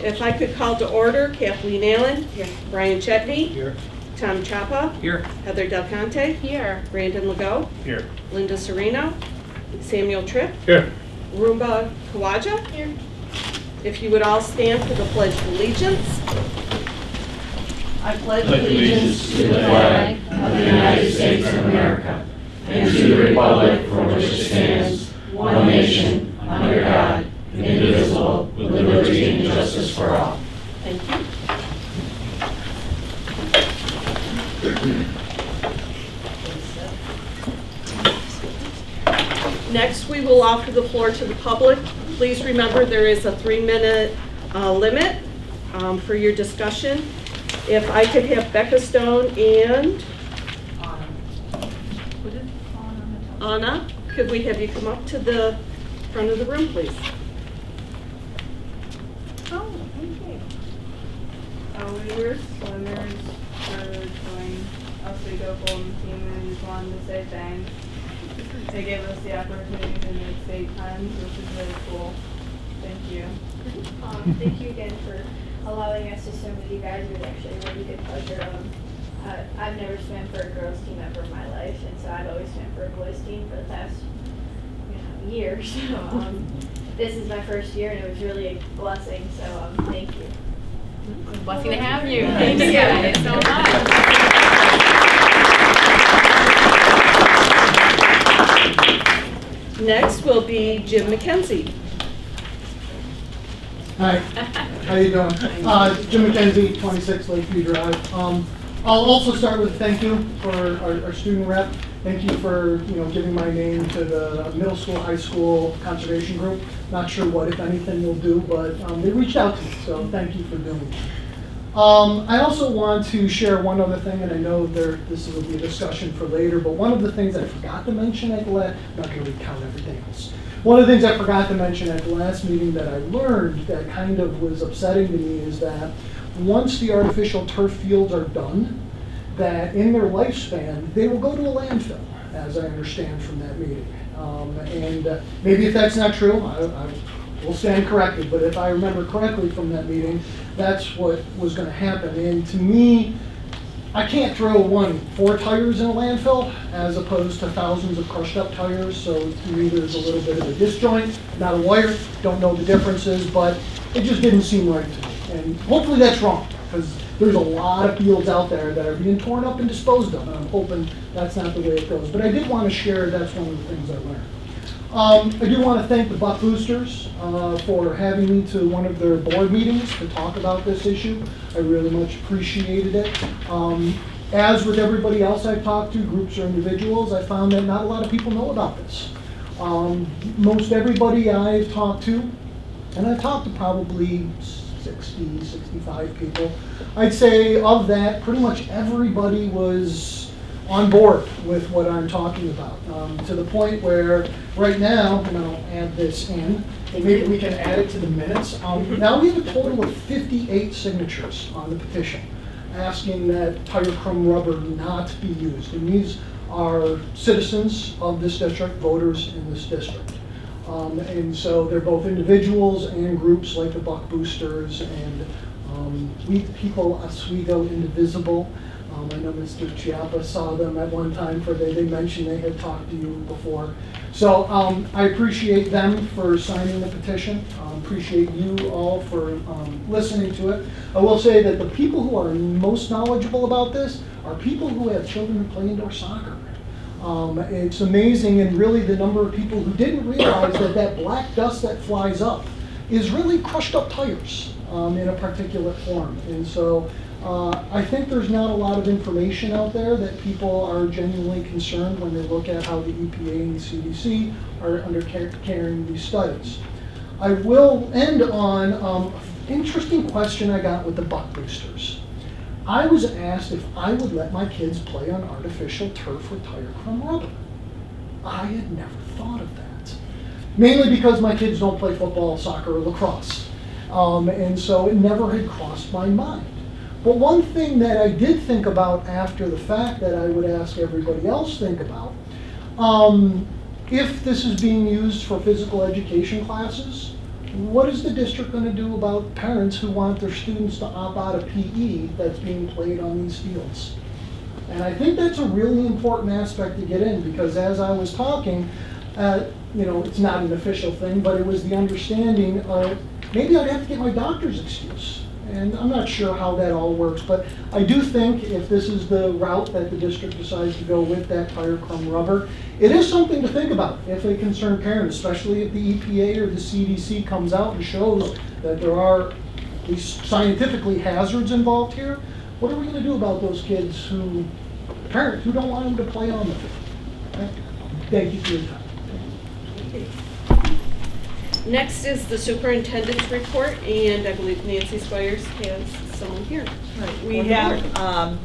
If I could call to order, Kathleen Allen. Here. Brian Chetney. Here. Tom Chapa. Here. Heather Del Conte. Here. Brandon Legault. Here. Linda Sereno. Samuel Tripp. Here. Roomba Kawaja. Here. If you would all stand for the Pledge of Allegiance. I pledge allegiance to the flag of the United States of America and to the republic for which it stands, one nation, under God, indivisible, with liberty and justice for all. Thank you. Next, we will offer the floor to the public. Please remember there is a 3-minute limit for your discussion. If I could have Becca Stone and Anna, could we have you come up to the front of the room, please? Oh, okay. We were swimmers for joining Oswego Golden Team and just wanted to say thanks. They gave us the opportunity to make state times, which is really cool. Thank you. Thank you again for allowing us to swim with you guys. It was actually a really good pleasure. I've never swam for a girls team ever in my life, and so I've always swam for a boys team for the past year. So this is my first year, and it was really a blessing. So thank you. It's a blessing to have you. Thank you guys so much. Next will be Jim McKenzie. Hi, how you doing? Jim McKenzie, 26 Lakeview Drive. I'll also start with a thank you for our student rep. Thank you for giving my name to the middle school, high school conservation group. Not sure what, if anything, you'll do, but they reached out to me, so thank you for doing that. I also want to share one other thing, and I know this will be a discussion for later, but one of the things I forgot to mention at the last, I'm not going to recount everything else. One of the things I forgot to mention at the last meeting that I learned that kind of was upsetting to me is that once the artificial turf fields are done, that in their lifespan, they will go to a landfill, as I understand from that meeting. And maybe if that's not true, I will stand corrected, but if I remember correctly from that meeting, that's what was going to happen. And to me, I can't throw 4 tires in a landfill as opposed to thousands of crushed up tires, so to me there's a little bit of a disjoint. Not a lawyer, don't know the differences, but it just didn't seem right to me. And hopefully that's wrong, because there's a lot of fields out there that are being torn up and disposed of, and I'm hoping that's not the way it goes. But I did want to share that's one of the things I learned. I do want to thank the Buck Boosters for having me to one of their board meetings to talk about this issue. I really much appreciated it. As with everybody else I've talked to, groups or individuals, I found that not a lot of people know about this. Most everybody I've talked to, and I've talked to probably 60, 65 people, I'd say of that, pretty much everybody was on board with what I'm talking about, to the point where right now, and I'll add this in, and maybe we can add it to the minutes. Now we have a total of 58 signatures on the petition asking that tire crumb rubber not be used. And these are citizens of this district, voters in this district. And so they're both individuals and groups like the Buck Boosters and We People Oswego Indivisible. I know Mr. Chiappa saw them at one time they mentioned they had talked to you before. So I appreciate them for signing the petition. Appreciate you all for listening to it. I will say that the people who are most knowledgeable about this are people who have children who play indoor soccer. It's amazing, and really the number of people who didn't realize that black dust that flies up is really crushed up tires in a particulate form. And so I think there's not a lot of information out there that people are genuinely concerned when they look at how the EPA and the CDC are undercarrying these studies. I will end on an interesting question I got with the Buck Boosters. I was asked if I would let my kids play on artificial turf or tire crumb rubber. I had never thought of that. Mainly because my kids don't play football, soccer, or lacrosse. And so it never had crossed my mind. But one thing that I did think about after the fact that I would ask everybody else think about, if this is being used for physical education classes, what is the district going to do about parents who want their students to opt out of PE that's being played on these fields? And I think that's a really important aspect to get in, because as I was talking, it's not an official thing, but it was the understanding of maybe I'd have to get my doctor's excuse. And I'm not sure how that all works, but I do think if this is the route that the district decides to go with that tire crumb rubber, it is something to think about if a concerned parent, especially if the EPA or the CDC comes out and shows that there are these scientifically hazards involved here. What are we going to do about those kids parents who don't want them to play on the field? Okay? Thank you for your time. Next is the superintendent's report, and I believe Nancy Squires has someone here. Right, we have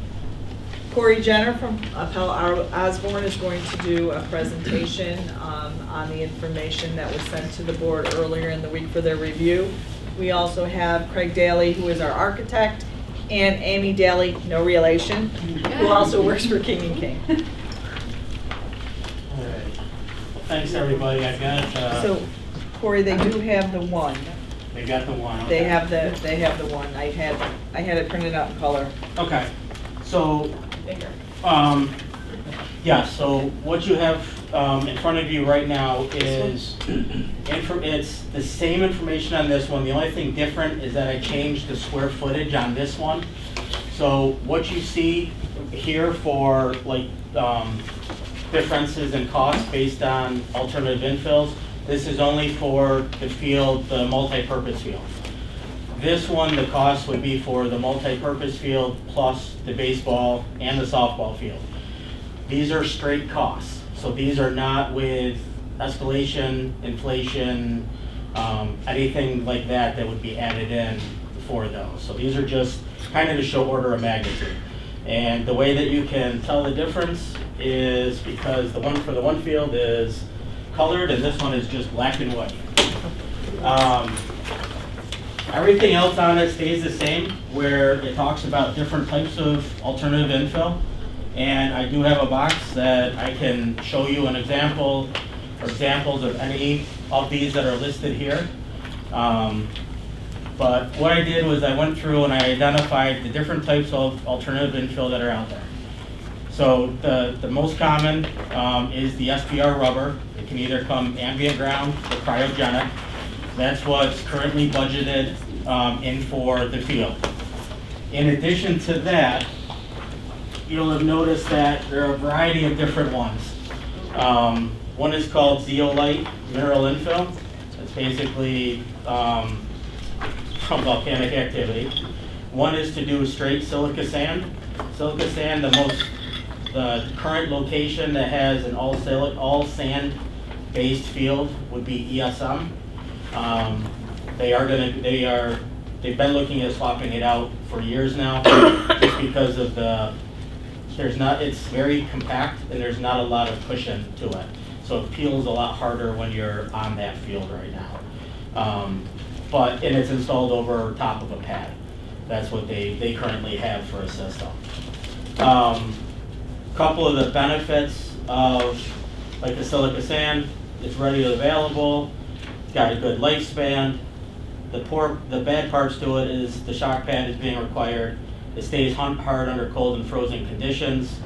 Corey Jenner from Appel Osborne is going to do a presentation on the information that was sent to the board earlier in the week for their review. We also have Craig Daly, who is our architect, and Amy Daly, no relation, who also works for King and King. All right. Thanks, everybody. I've got. So, Corey, they do have the one. They got the one. Okay. They have the one. I had it printed out in color. Okay. So, Bigger. Yeah. So what you have in front of you right now is it's the same information on this one. The only thing different is that I changed the square footage on this one. So what you see here for like differences in cost based on alternative infills. This is only for the field, the multi-purpose field. This one, the cost would be for the multi-purpose field plus the baseball and the softball field. These are straight costs. So these are not with escalation, inflation, anything like that that would be added in for those. So these are just kind of to show order of magnitude. And the way that you can tell the difference is because the one for the one field is colored, and this one is just black and white. Everything else on it stays the same, where it talks about different types of alternative infill. And I do have a box that I can show you an example or examples of any of these that are listed here. But what I did was I went through and I identified the different types of alternative infill that are out there. So the most common is the SPR rubber. It can either come ambient ground or cryogenic. That's what's currently budgeted in for the field. In addition to that, you'll have noticed that there are a variety of different ones. One is called zeolite mineral infill. It's basically from volcanic activity. One is to do straight silica sand. Silica sand, the current location that has an all sand based field would be ESM. They've been looking at swapping it out for years now, just because of it's very compact and there's not a lot of cushion to it. So it peels a lot harder when you're on that field right now. And it's installed over top of a pad. That's what they currently have for a system. Couple of the benefits of like the silica sand, it's readily available, it's got a good lifespan. The bad parts to it is the shock pad is being required. It stays hard under cold and frozen conditions.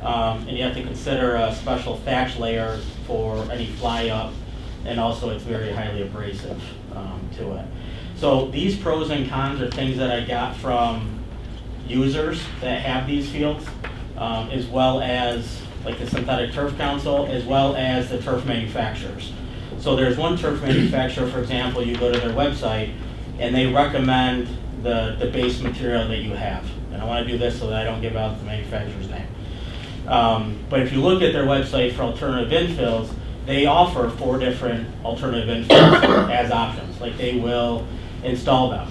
And you have to consider a special thatch layer for any fly up, and also it's very highly abrasive to it. So these pros and cons are things that I got from users that have these fields, as well as like the Synthetic Turf Council, as well as the turf manufacturers. So there's one turf manufacturer, for example, you go to their website and they recommend the base material that you have. And I want to do this so that I don't give out the manufacturer's name. But if you look at their website for alternative infills, they offer 4 different alternative infills as options. Like they will install them.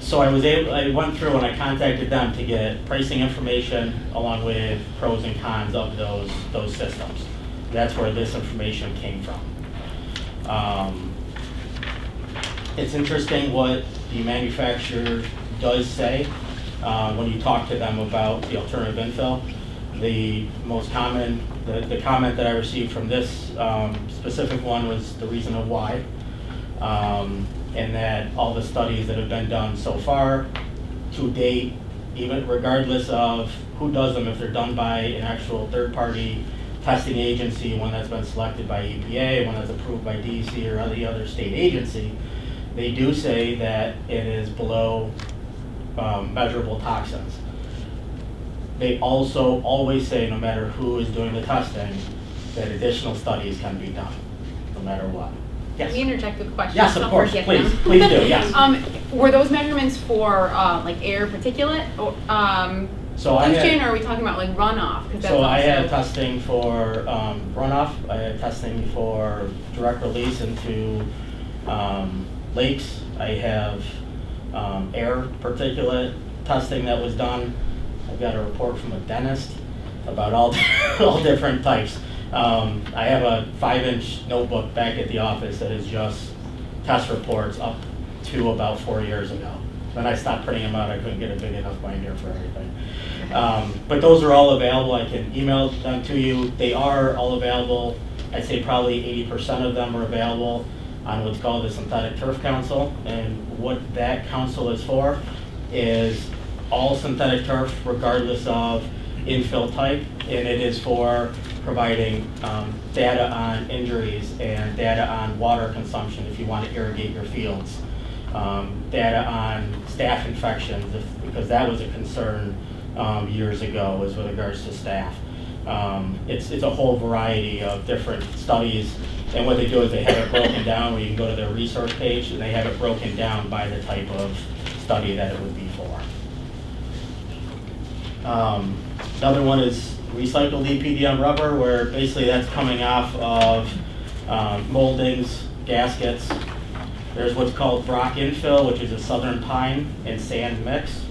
So I went through and I contacted them to get pricing information along with pros and cons of those systems. That's where this information came from. It's interesting what the manufacturer does say when you talk to them about the alternative infill. The most common, the comment that I received from this specific one was the reason of why. And that all the studies that have been done so far, to date, even regardless of who does them, if they're done by an actual third-party testing agency, one that's been selected by EPA, one that's approved by DEC or any other state agency, they do say that it is below measurable toxins. They also always say, no matter who is doing the testing, that additional studies can be done, no matter what. Can we Yes. interject with questions? Yes, of Don't course. forget Please, them. please do, yes. Were those measurements for like air particulate or So I had- pollution, or are we talking about like runoff? 'Cause that's So I had also- testing for runoff, I had testing for direct release into lakes. I have air particulate testing that was done. I've got a report from a dentist about all, all different types. I have a 5-inch notebook back at the office that is just test reports up to about 4 years ago. Then I stopped printing them out, I couldn't get a big enough binder for everything. But those are all available, I can email them to you. They are all available, I'd say probably 80% of them are available on what's called the Synthetic Turf Council. And what that council is for is all synthetic turf regardless of infill type, and it is for providing data on injuries and data on water consumption if you want to irrigate your fields. Data on staph infections, because that was a concern years ago, was with regards to staph. It's a whole variety of different studies, and what they do is they have it broken down, where you can go to their resource page, and they have it broken down by the type of study that it would be for. Another one is recycled EPDM rubber, where basically that's coming off of moldings, gaskets. There's what's called rock infill, which is a southern pine and sand mix.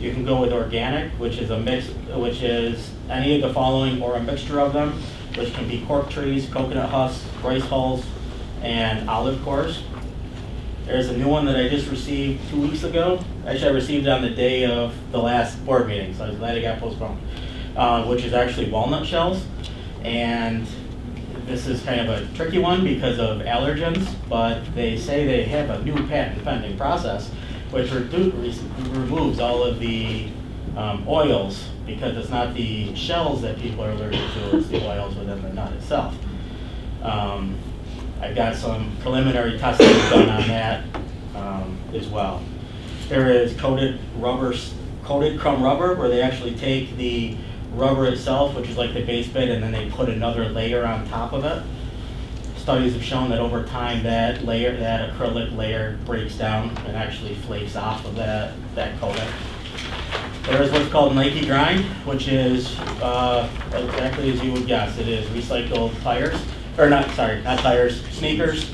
You can go with organic, which is a mix, which is any of the following or a mixture of them, which can be cork trees, coconut husks, rice hulls, and olive cores. There's a new one that I just received 2 weeks ago. Actually, I received it on the day of the last board meeting, so I was glad it got postponed, which is actually walnut shells. And this is kind of a tricky one because of allergens, but they say they have a new patent pending process which removes all of the oils, because it's not the shells that people are allergic to, it's the oils within the nut itself. I've got some preliminary testing done on that as well. There is coated crumb rubber, where they actually take the rubber itself, which is like the base bit, and then they put another layer on top of it. Studies have shown that over time that layer, that acrylic layer, breaks down and actually flakes off of that coating. There is what's called Nike grind, which is exactly as you would guess. It is recycled tires, or not tires, sneakers,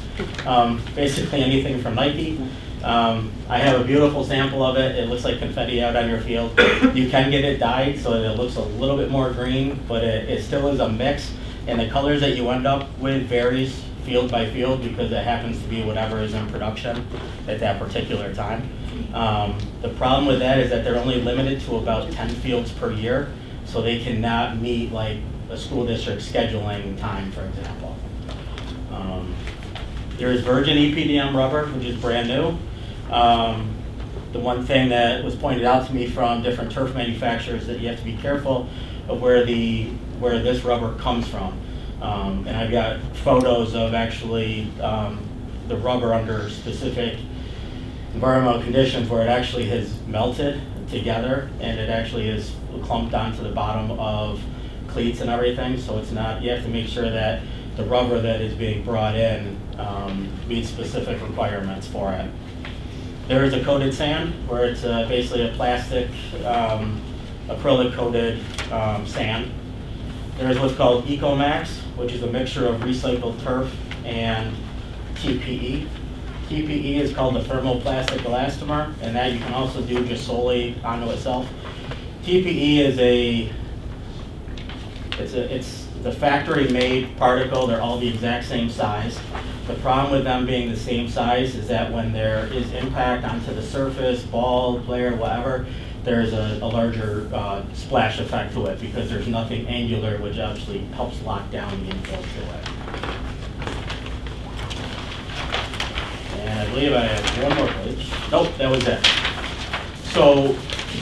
basically anything from Nike. I have a beautiful sample of it. It looks like confetti out on your field. You can get it dyed so that it looks a little bit more green, but it still is a mix. And the colors that you end up with varies field by field, because it happens to be whatever is in production at that particular time. The problem with that is that they're only limited to about 10 fields per year, so they cannot meet like a school district scheduling time, for example. There is virgin EPDM rubber, which is brand new. The one thing that was pointed out to me from different turf manufacturers, that you have to be careful of where this rubber comes from. And I've got photos of actually the rubber under specific environmental conditions where it actually has melted together, and it actually is clumped onto the bottom of cleats and everything. So it's not, you have to make sure that the rubber that is being brought in meets specific requirements for it. There is a coated sand, where it's basically a plastic acrylic coated sand. There is what's called EcoMax, which is a mixture of recycled turf and TPE. TPE is called the thermoplastic elastomer, and that you can also do just solely onto itself. TPE is it's the factory-made particle. They're all the exact same size. The problem with them being the same size is that when there is impact onto the surface, ball, glare, whatever, there's a larger splash effect to it, because there's nothing angular, which actually helps lock down the infill to it. believe I have one more page. Nope, that was it. So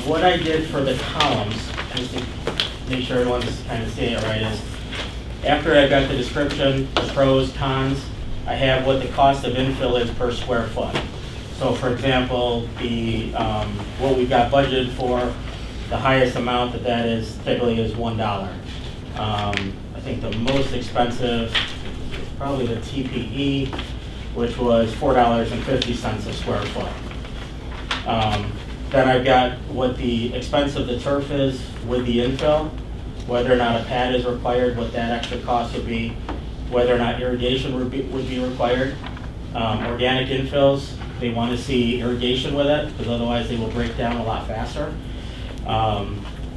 what I did for the columns, just to make sure everyone's kind of seeing it right, is after I got the description, the pros, cons, I have what the cost of infill is per square foot. So for example, the what we've got budgeted for, the highest amount that is typically is $1. I think the most expensive is probably the TPE, which was $4.50 a square foot. Then I've got what the expense of the turf is with the infill, whether or not a pad is required, what that extra cost would be, whether or not irrigation would be required. Organic infills, they want to see irrigation with it, because otherwise they will break down a lot faster.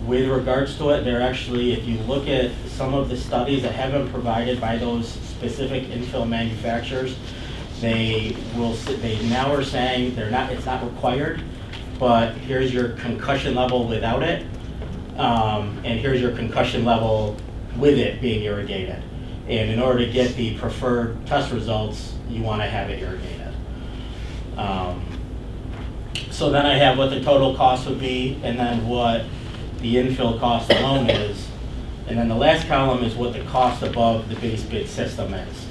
With regards to it, they're actually, if you look at some of the studies that have been provided by those specific infill manufacturers, they now are saying it's not required, but here's your concussion level without it, and here's your concussion level with it being irrigated. And in order to get the preferred test results, you want to have it irrigated. So then I have what the total cost would be, and then what the infill cost alone is. And then the last column is what the cost above the base bid system is.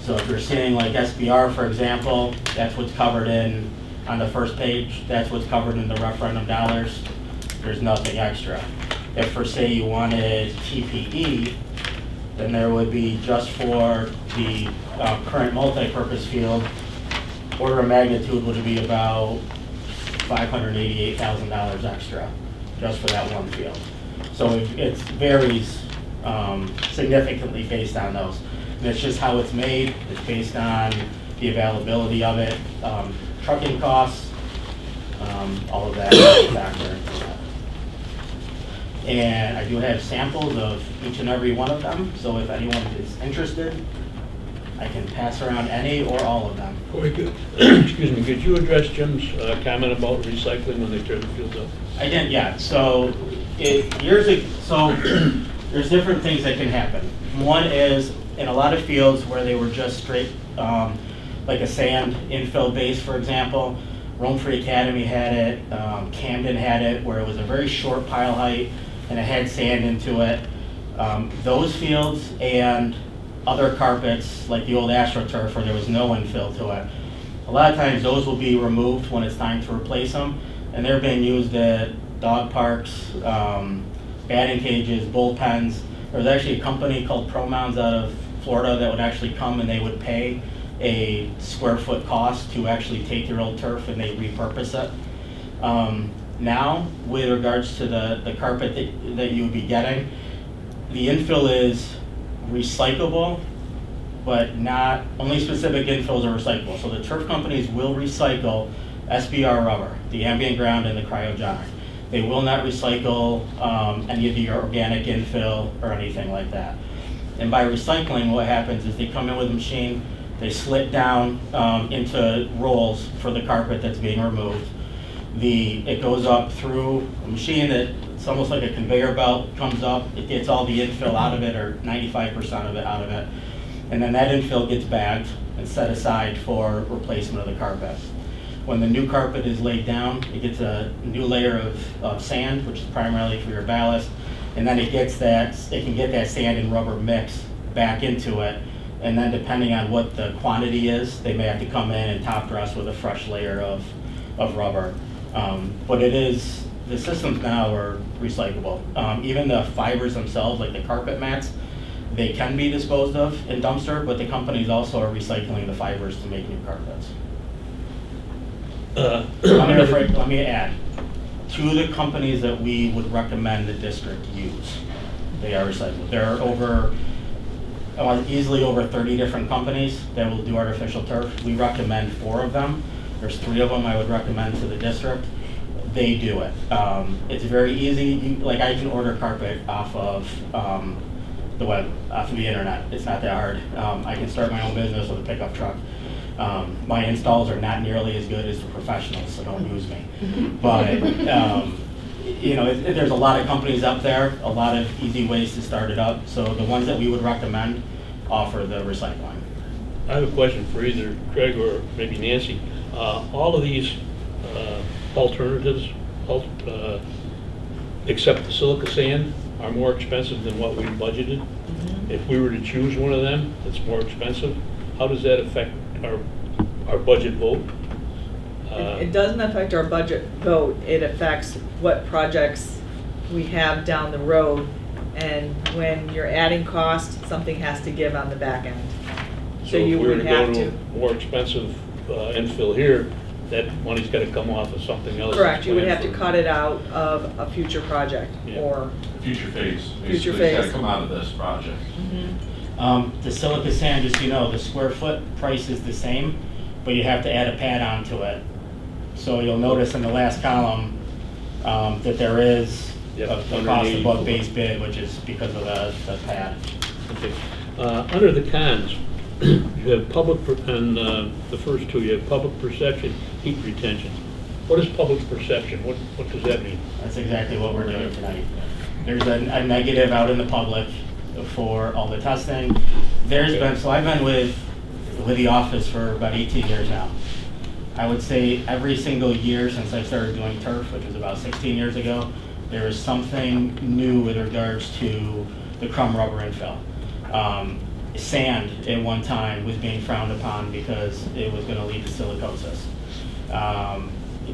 So if you're seeing like SBR, for example, that's what's covered on the first page. That's what's covered in the referendum dollars. There's nothing extra. If for say you wanted TPE, then there would be just for the current multi-purpose field, order of magnitude would be about $588,000 extra just for that one field. So it varies significantly based on those. And it's just how it's made. It's based on the availability of it, trucking costs, all of that factor into that. And I do have samples of each and every one of them, so if anyone is interested, I can pass around any or all of them. Corey, excuse me, could you address Jim's comment about recycling when they turn the fields up? I did, yeah. So there's different things that can happen. One is in a lot of fields where they were just straight, like a sand infill base, for example. Rome Free Academy had it, Camden had it, where it was a very short pile height and it had sand into it. Those fields and other carpets, like the old AstroTurf where there was no infill to it, a lot of times those will be removed when it's time to replace them, and they're being used at dog parks, batting cages, bullpens. There's actually a company called Pro Mounds out of Florida that would actually come and they would pay a square foot cost to actually take your old turf and they repurpose it. Now, with regards to the carpet that you would be getting, the infill is recyclable, but not, only specific infills are recyclable. So the turf companies will recycle SBR rubber, the ambient ground and the cryogenic. They will not recycle any of the organic infill or anything like that. And by recycling, what happens is they come in with a machine, they slit down into rolls for the carpet that's being removed. It goes up through a machine that it's almost like a conveyor belt, comes up, it gets all the infill out of it, or 95% of it out of it. And then that infill gets bagged and set aside for replacement of the carpet. When the new carpet is laid down, it gets a new layer of sand, which is primarily for your ballast, and then it can get that sand and rubber mix back into it. And then depending on what the quantity is, they may have to come in and top dress with a fresh layer of rubber. But the systems now are recyclable. Even the fibers themselves, like the carpet mats, they can be disposed of in dumpster, but the companies also are recycling the fibers to make new carpets. Let me add, two of the companies that we would recommend the district use, they are recyclable. There are easily over 30 different companies that will do artificial turf. We recommend 4 of them. There's 3 of them I would recommend to the district. They do it. It's very easy. I can order carpet off of the web, off of the internet. It's not that hard. I can start my own business with a pickup truck. My installs are not nearly as good as the professionals, so don't use me. But there's a lot of companies out there, a lot of easy ways to start it up. So the ones that we would recommend offer the recycling. I have a question for either Craig or maybe Nancy. All of these alternatives, except the silica sand, are more expensive than what we budgeted. If we were to choose one of them, it's more expensive. How does that affect our budget vote? It doesn't affect our budget vote. It affects what projects we have down the road. And when you're adding cost, something has to give on the back end. So if you we were would to have go to. a more expensive infill here, that money's got to come off of something else. Correct, you would that's have to planned cut it out of a future project Yeah. or. Future phase. Future Basically, it's phase. gotta come out of this project. The silica sand, just so you know, the square foot price is the same, but you have to add a pad onto it. So you'll notice in the last column that there is Yep, a cost above 184. base bid, which is because of the pad. Okay. Under the cons, you have and the first two, you have public perception, heat retention. What is public perception? What does that mean? That's exactly what we're doing tonight. There's a negative out in the public for all the testing. There's been, so I've been with the office for about 18 years now. I would say every single year since I started doing turf, which was about 16 years ago, there is something new with regards to the crumb rubber infill. Sand at one time was being frowned upon because it was going to lead to silicosis.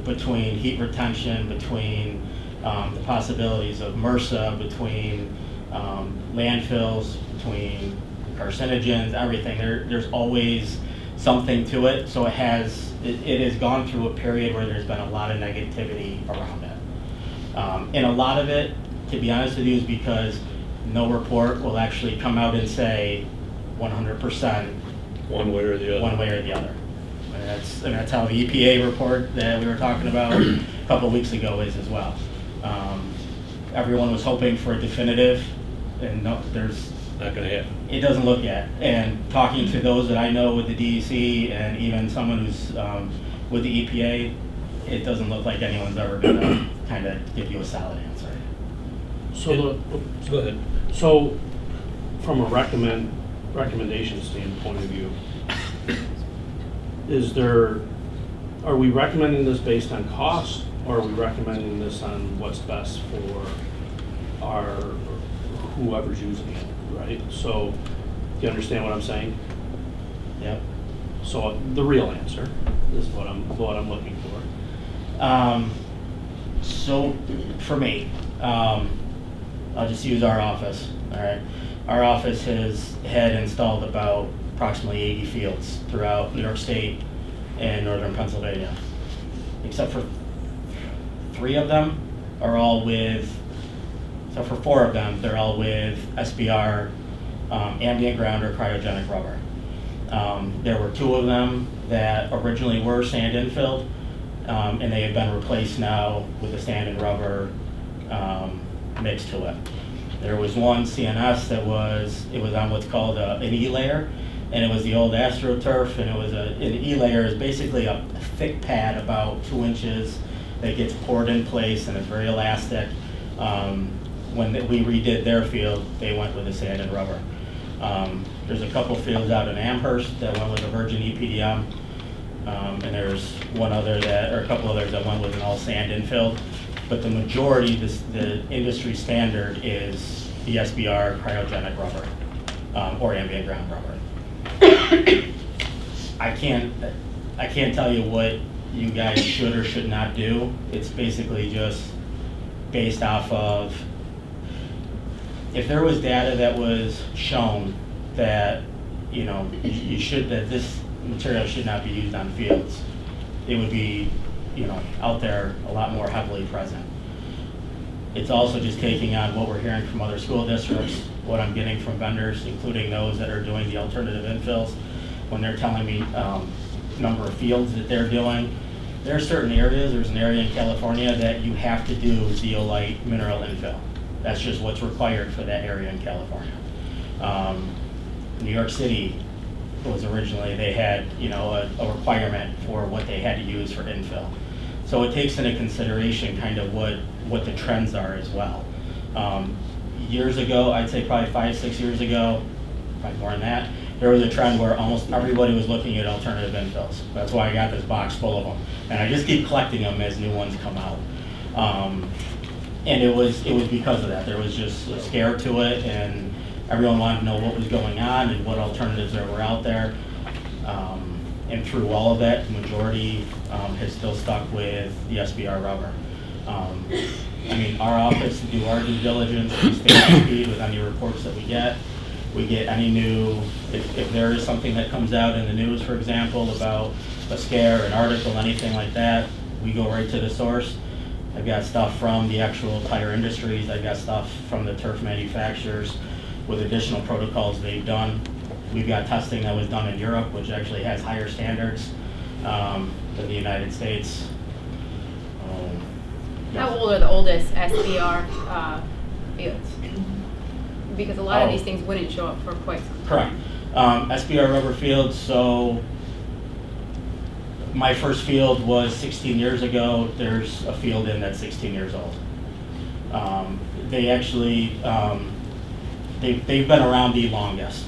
Between heat retention, between the possibilities of MRSA, between landfills, between carcinogens, everything, there's always something to it. So it has gone through a period where there's been a lot of negativity around it. And a lot of it, to be honest with you, is because no report will actually come out and say 100% One way or the other? one way or the other. And that's how the EPA report that we were talking about a couple of weeks ago is as well. Everyone was hoping for a definitive, and no, there's Not going to happen. it doesn't look yet. And talking to those that I know with the DEC and even someone who's with the EPA, it doesn't look like anyone's ever going to kind of give you a solid answer. So Go ahead. so from a recommendation standpoint of view, are we recommending this based on cost, or are we recommending this on what's best for whoever's using it, right? So, do you understand what I'm saying? Yep. So the real answer is what I'm looking for. So for me, I'll just use our office, all right? Our office had installed about approximately 80 fields throughout New York State and northern Pennsylvania. Except for 3 of them are all with, except for 4 of them, they're all with SBR, ambient ground or cryogenic rubber. There were 2 of them that originally were sand infilled, and they have been replaced now with a sand and rubber mixed to it. There was one CNS that was on what's called an E layer, and it was the old AstroTurf, and an E layer is basically a thick pad about 2 inches that gets poured in place and is very elastic. When we redid their field, they went with a sand and rubber. There's a couple fields out in Amherst that went with a virgin EPDM, and there's a couple others that went with an all sand infilled. But the majority, the industry standard is the SBR cryogenic rubber, or ambient ground rubber. I can't tell you what you guys should or should not do. It's basically just based off of, if there was data that was shown that, that this material should not be used on fields, it would be, out there a lot more heavily present. It's also just taking on what we're hearing from other school districts, what I'm getting from vendors, including those that are doing the alternative infills, when they're telling me number of fields that they're doing. There are certain areas, there's an area in California that you have to do zeolite mineral infill. That's just what's required for that area in California. New York City was originally, they had a requirement for what they had to use for infill. So it takes into consideration kind of what the trends are as well. Years ago, I'd say probably 5-6 years ago, probably more than that, there was a trend where almost everybody was looking at alternative infills. That's why I got this box full of them. And I just keep collecting them as new ones come out. And it was because of that. There was just a scare to it, and everyone wanted to know what was going on and what alternatives there were out there. And through all of that, the majority has still stuck with the SBR rubber. I mean, our office, to do our due diligence, we stay up to speed with any reports that we get. We get any new, if there is something that comes out in the news, for example, about a scare, an article, anything like that, we go right to the source. I've got stuff from the actual tire industries. I've got stuff from the turf manufacturers with additional protocols they've done. We've got testing that was done in Europe, which actually has higher standards than the United States. How old are the oldest SBR fields? Because a lot of these things wouldn't show up for quite some time. Correct. SBR rubber fields, so my first field was 16 years ago. There's a field in that's 16 years old. They actually, they've been around the longest.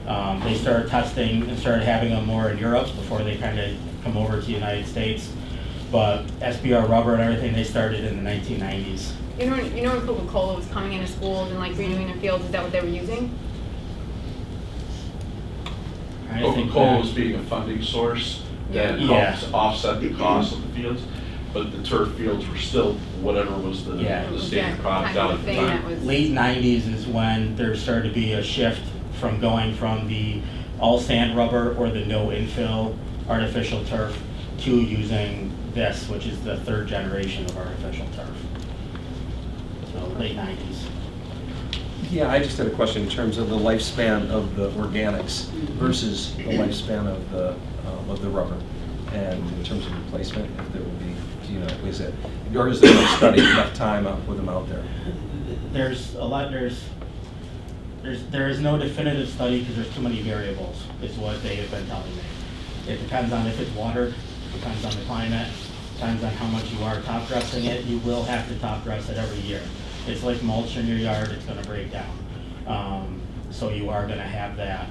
They started testing and started having them more in Europe before they kind of come over to the United States. But SBR rubber and everything, they started in the 1990s. You know when Coca-Cola was coming into schools and like redoing their fields, is that what they were using? Coca-Cola was being a funding source that Yeah. helps offset the cost of the fields, but the turf fields were still whatever was the standard product out at the time. Late 90s is when there started to be a shift from going from the all sand rubber or the no infill artificial turf to using this, which is the third generation of artificial turf. So late 90s. Yeah, I just had a question in terms of the lifespan of the organics versus the lifespan of the rubber, and in terms of replacement, if there will be, is it, or is there enough study, enough time with them out there? There's a lot. There is no definitive study because there's too many variables. Is what they have been telling me. It depends on if it's watered, depends on the climate, depends on how much you are top dressing it. You will have to top dress it every year. It's like mulch in your yard, it's gonna break down. So you are gonna have that.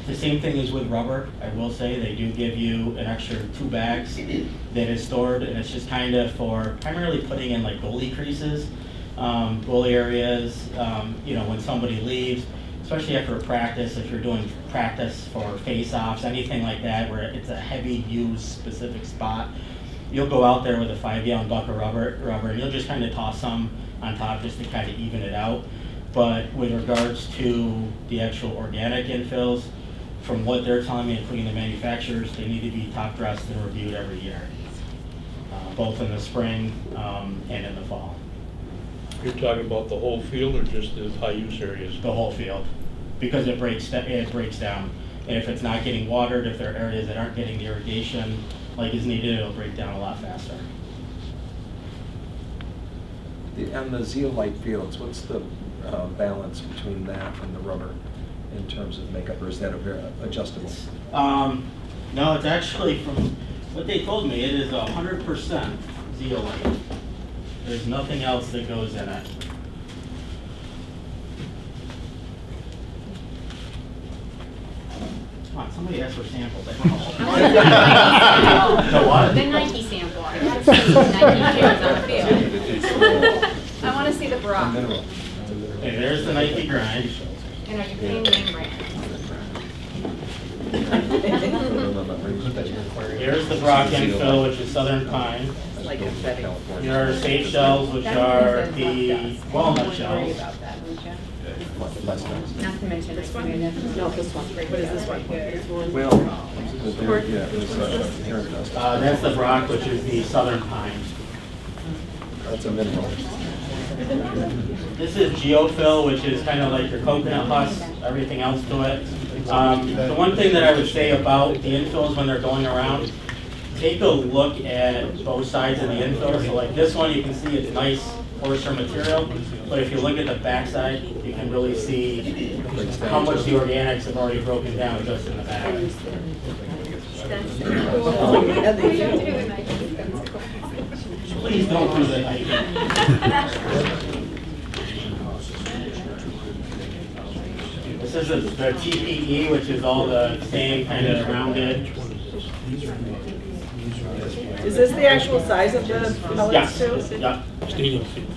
The same thing is with rubber. I will say they do give you an extra 2 bags that is stored, and it's just kind of for primarily putting in like goalie creases, goalie areas, when somebody leaves, especially after a practice, if you're doing practice for face-offs, anything like that where it's a heavy used specific spot, you'll go out there with a 5-gallon bucket of rubber, and you'll just kind of toss some on top just to kind of even it out. But with regards to the actual organic infills, from what they're telling me, including the manufacturers, they need to be top dressed and reviewed every year, both in the spring and in the fall. You're talking about the whole field or just the high use areas? The whole field, because it breaks down. And if it's not getting watered, if there are areas that aren't getting the irrigation like is needed, it'll break down a lot faster. And the zeolite fields, what's the balance between that and the rubber in terms of makeup, or is that adjustable? No, it's actually, from what they told me, it is 100% zeolite. There's nothing else that goes in it. Come on, somebody asked for samples. I don't know. The what? The Nike sample. I gotta see the Nike shoes on the field. I want to see the bra. Okay, there's the Nike grind. And are you paying name brand? Here's the Brock infill, which is Southern Pine. Here are safe shells, which are the walnut shells. Not to mention this one. No, this one. What is this one? Well, That's the Brock, which is the Southern Pine. that's a mineral. This is geofill, which is kind of like your coconut husk, everything else to it. The one thing that I would say about the infills when they're going around, take a look at both sides of the infill. So like this one, you can see it's nice coarser material, but if you look at the backside, you can really see how much the organics have already broken down just in the back. Please don't do that. The This is the TPE, which is all the sand kind of around it. Is this the actual size of the pellets Yes, too? yep. Stadium seat.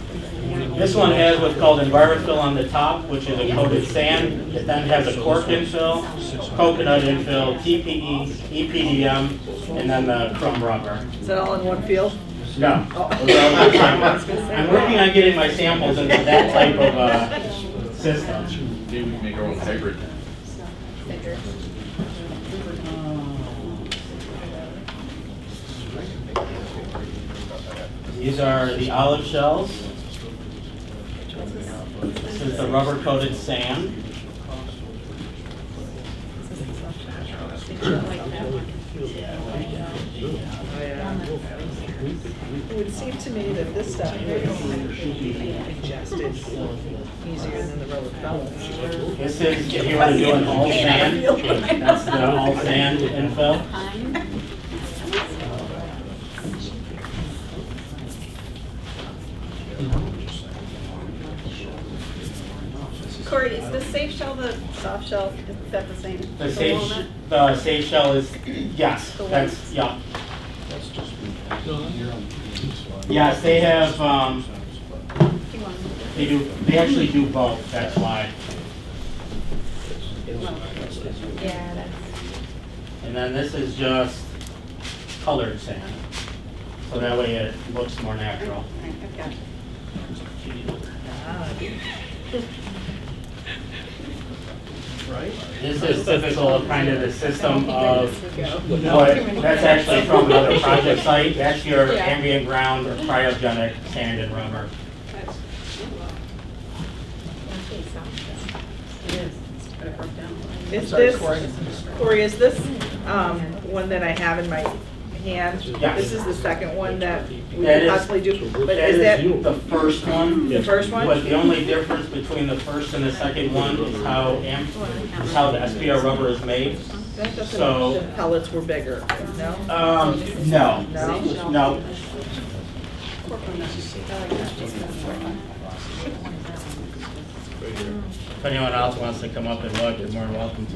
This one has what's called EnviroFill on the top, which is a coated sand. It then has a cork infill, coconut infill, TPE, EPDM, and then the chrome rubber. Is that all in one field? No. I'm working on getting my samples into that type of system. Maybe we can make our own hybrid. These are the olive shells. This is the rubber coated sand. It would seem to me that this stuff would be ingested easier than the rubber pellets. This is, if you want to do an all sand, that's the all sand infill. Corey, is the safe shell the soft shell? Is that the same? The safe shell is, yes, that's, yeah. Yes, they have, they actually do both, that's why. Yeah, that's. And then this is just colored sand, so that way it looks more natural. I've got it. This is typical of kind of the system of what, that's actually from another project site. That's your ambient ground or cryogenic sand and rubber. Is this, Corey, is this one that I have in my hand? Yes. This is the second one that we That could is- possibly do, but That is that is the first one. the first one? But the only difference between the first and the second one is how the SPR rubber is made. That doesn't, So- the pellets were bigger, no? No. No? No. If anyone else wants to come up and look, you're more than welcome to.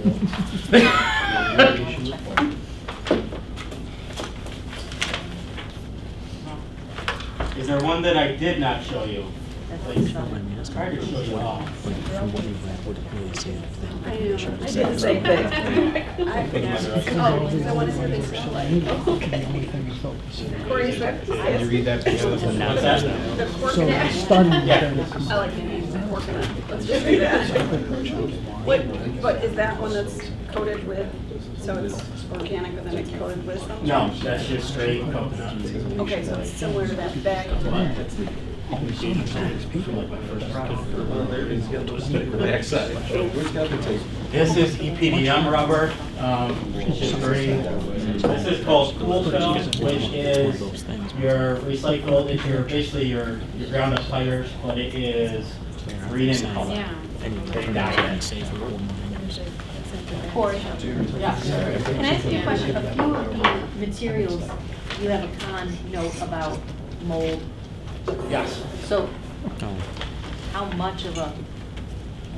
Is there one that I did not show you? Please. I tried to show you all. I know. I did the same thing. Oh, because I want to see what they smell like. Okay. Corey, is that? Can you read that together? What's that? The Corconet. Yeah. I like the name, Corconet. Let's just do that. What, but is that one that's coated with, so it's organic, but then it's coated with something? No, that's just straight coconut. Okay, so it's similar to that bag. This is EPDM rubber, which is green. This is called cool fill, which is your recycled, it's your, basically your ground up tires, but it is green in color. Yeah. They dye it. Corey? Yes. Can I ask you a question? A few of the materials, you have a con note about mold. Yes. So how much of a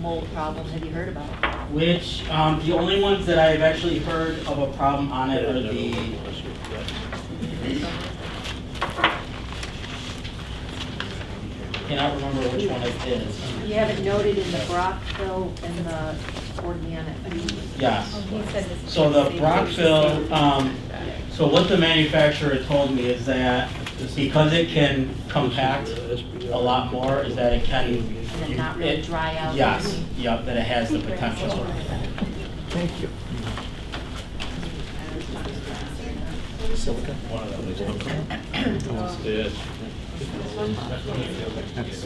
mold problem have you heard about? Which, the only ones that I've actually heard of a problem on it are the, cannot remember which one it is. You have it noted in the Brockville and the organic. Yes. He said this. So the Brockville, so what the manufacturer told me is that because it can compact a lot more, is that it can. And then not really dry out? Yes, yep, that it has the potential. Thank you. Silica?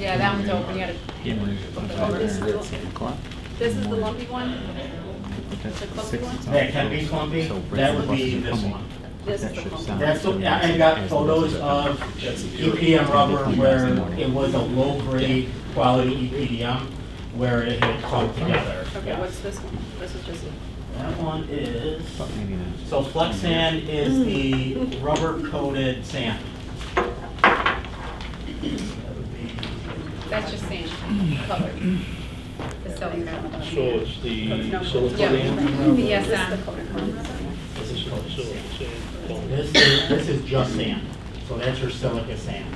Yeah, that one's open, you gotta. This is the lumpy one? The clumpy one? That can be clumpy, that would be this one. This is the clumpy. That's, I got photos of EPDM rubber where it was a low grade quality EPDM where it had clumped together. Okay, Yeah. what's this one? This is just, That one is, so Flex Sand is the rubber coated sand. That's just sand, colored. The silica. So it's the silica Yeah, sand? yes, This is called silica sand. This is just sand, so that's your silica sand.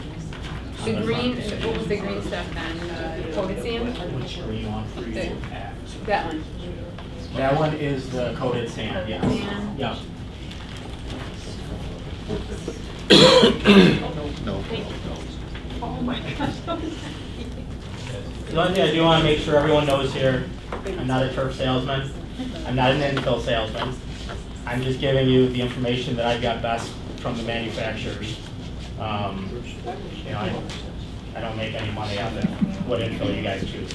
the green, what was the green stuff then, coated sand? Which green one for you? That one. That one is the coated sand, yes. Sand. Yep. No. The only thing I do want to make sure everyone knows here, I'm not a turf salesman. I'm not an infill salesman. I'm just giving you the information that I got best from the manufacturers. You know, I don't make any money off it, what infill you guys choose.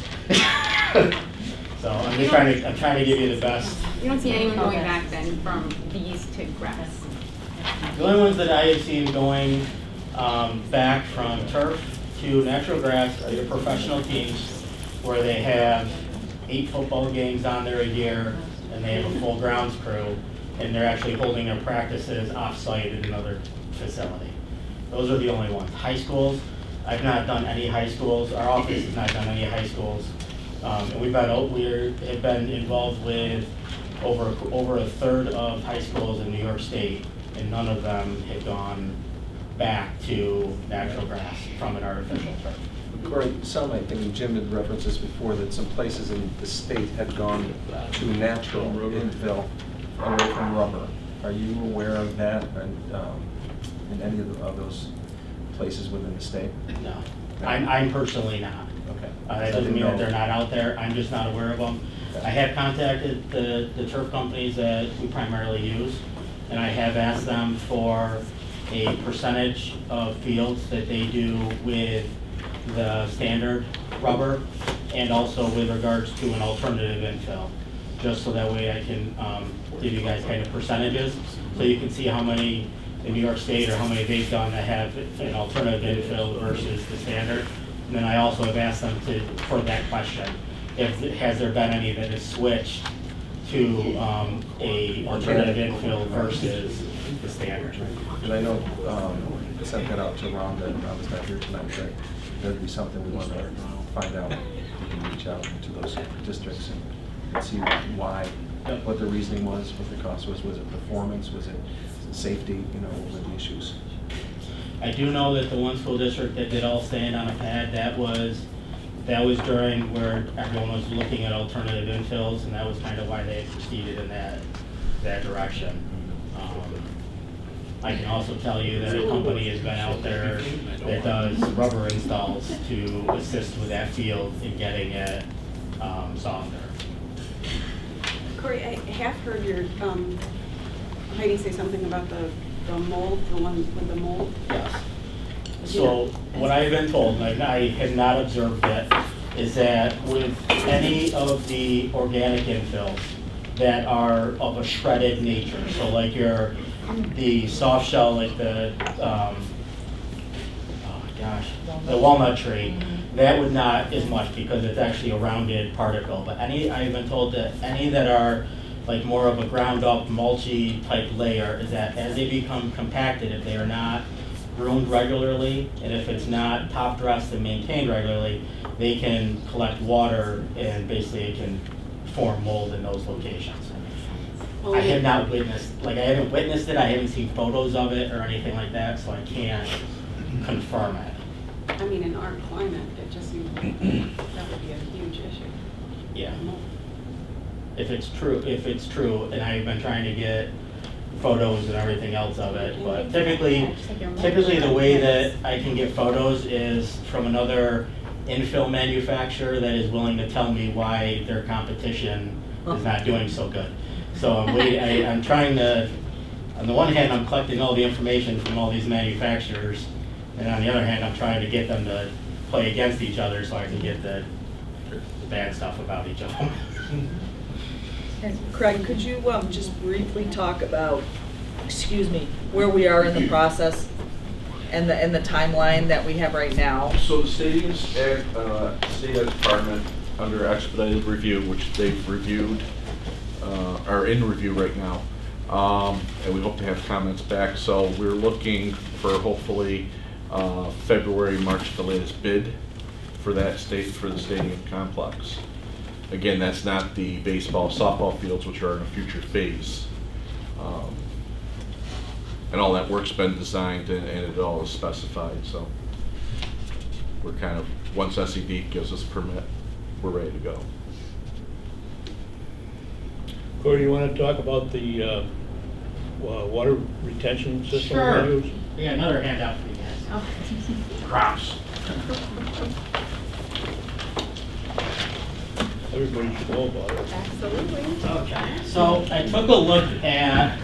So I'm trying to give you the best. You don't see anyone going back then from these to grass? The only ones that I have seen going back from turf to natural grass are your professional teams where they have 8 football games on there a year and they have a full grounds crew and they're actually holding their practices off-site at another facility. Those are the only ones. High schools, I've not done any high schools. Our office has not done any high schools. And we have been involved with over a third of high schools in New York State, and none of them have gone back to natural grass from an artificial turf. Corey, it sounded like, and Jim had referenced this before, that some places in the state had gone to natural infill away from rubber. Are you aware of that in any of those places within the state? No, I'm personally not. Okay. That doesn't mean that they're not out there, I'm just not aware of them. I have contacted the turf companies that we primarily use, and I have asked them for a percentage of fields that they do with the standard rubber, and also with regards to an alternative infill, just so that way I can give you guys kind of percentages, so you can see how many in New York State or how many they've done that have an alternative infill versus the standard. And then I also have asked them for that question, has there been any that has switched to a alternative infill versus the standard? And I know I sent that out to Rhonda, and I was not here tonight, but that'd be something we want to find out. We can reach out to those districts and see why, what the reasoning was, what the cost was it performance, was it safety, what were the issues? I do know that the one school district that did all stand on a pad, that was during where everyone was looking at alternative infills, and that was kind of why they proceeded in that direction. I can also tell you that a company has been out there that does rubber installs to assist with that field in getting it softer. Corey, I have heard your, Heidi say something about the mold, the one with the mold. Yes. So what I've been told, and I have not observed it, is that with any of the organic infills that are of a shredded nature, so like the soft shell, like the walnut tree, that would not as much because it's actually a rounded particle. But I've been told that any that are like more of a ground up mulchy type layer is that as they become compacted, if they are not groomed regularly and if it's not top dressed and maintained regularly, they can collect water and basically it can form mold in those locations. I have not witnessed, I haven't witnessed it, I haven't seen photos of it or anything like that, so I can't confirm it. I mean, in our climate, it just seems like that would be a huge issue. Yeah. If it's true, and I've been trying to get photos and everything else of it, but typically the way that I can get photos is from another infill manufacturer that is willing to tell me why their competition is not doing so good. So I'm trying to, on the one hand, I'm collecting all the information from all these manufacturers, and on the other hand, I'm trying to get them to play against each other so I can get the bad stuff about each of them. Craig, could you just briefly talk about, where we are in the process and the timeline that we have right now? So the state Ed Department, under expedited review, which they've reviewed, are in review right now, and we hope to have comments back. So we're looking for hopefully February, March, the latest bid for the stadium complex. Again, that's not the baseball, softball fields, which are in a future phase. And all that work's been designed and it all is specified, so we're kind of, once SED gives us a permit, we're ready to go. Corey, you want to talk about the water retention system? Sure. we're using? We got another handout for you guys. Props. Everybody should know about it. Absolutely. Okay, so I took a look at,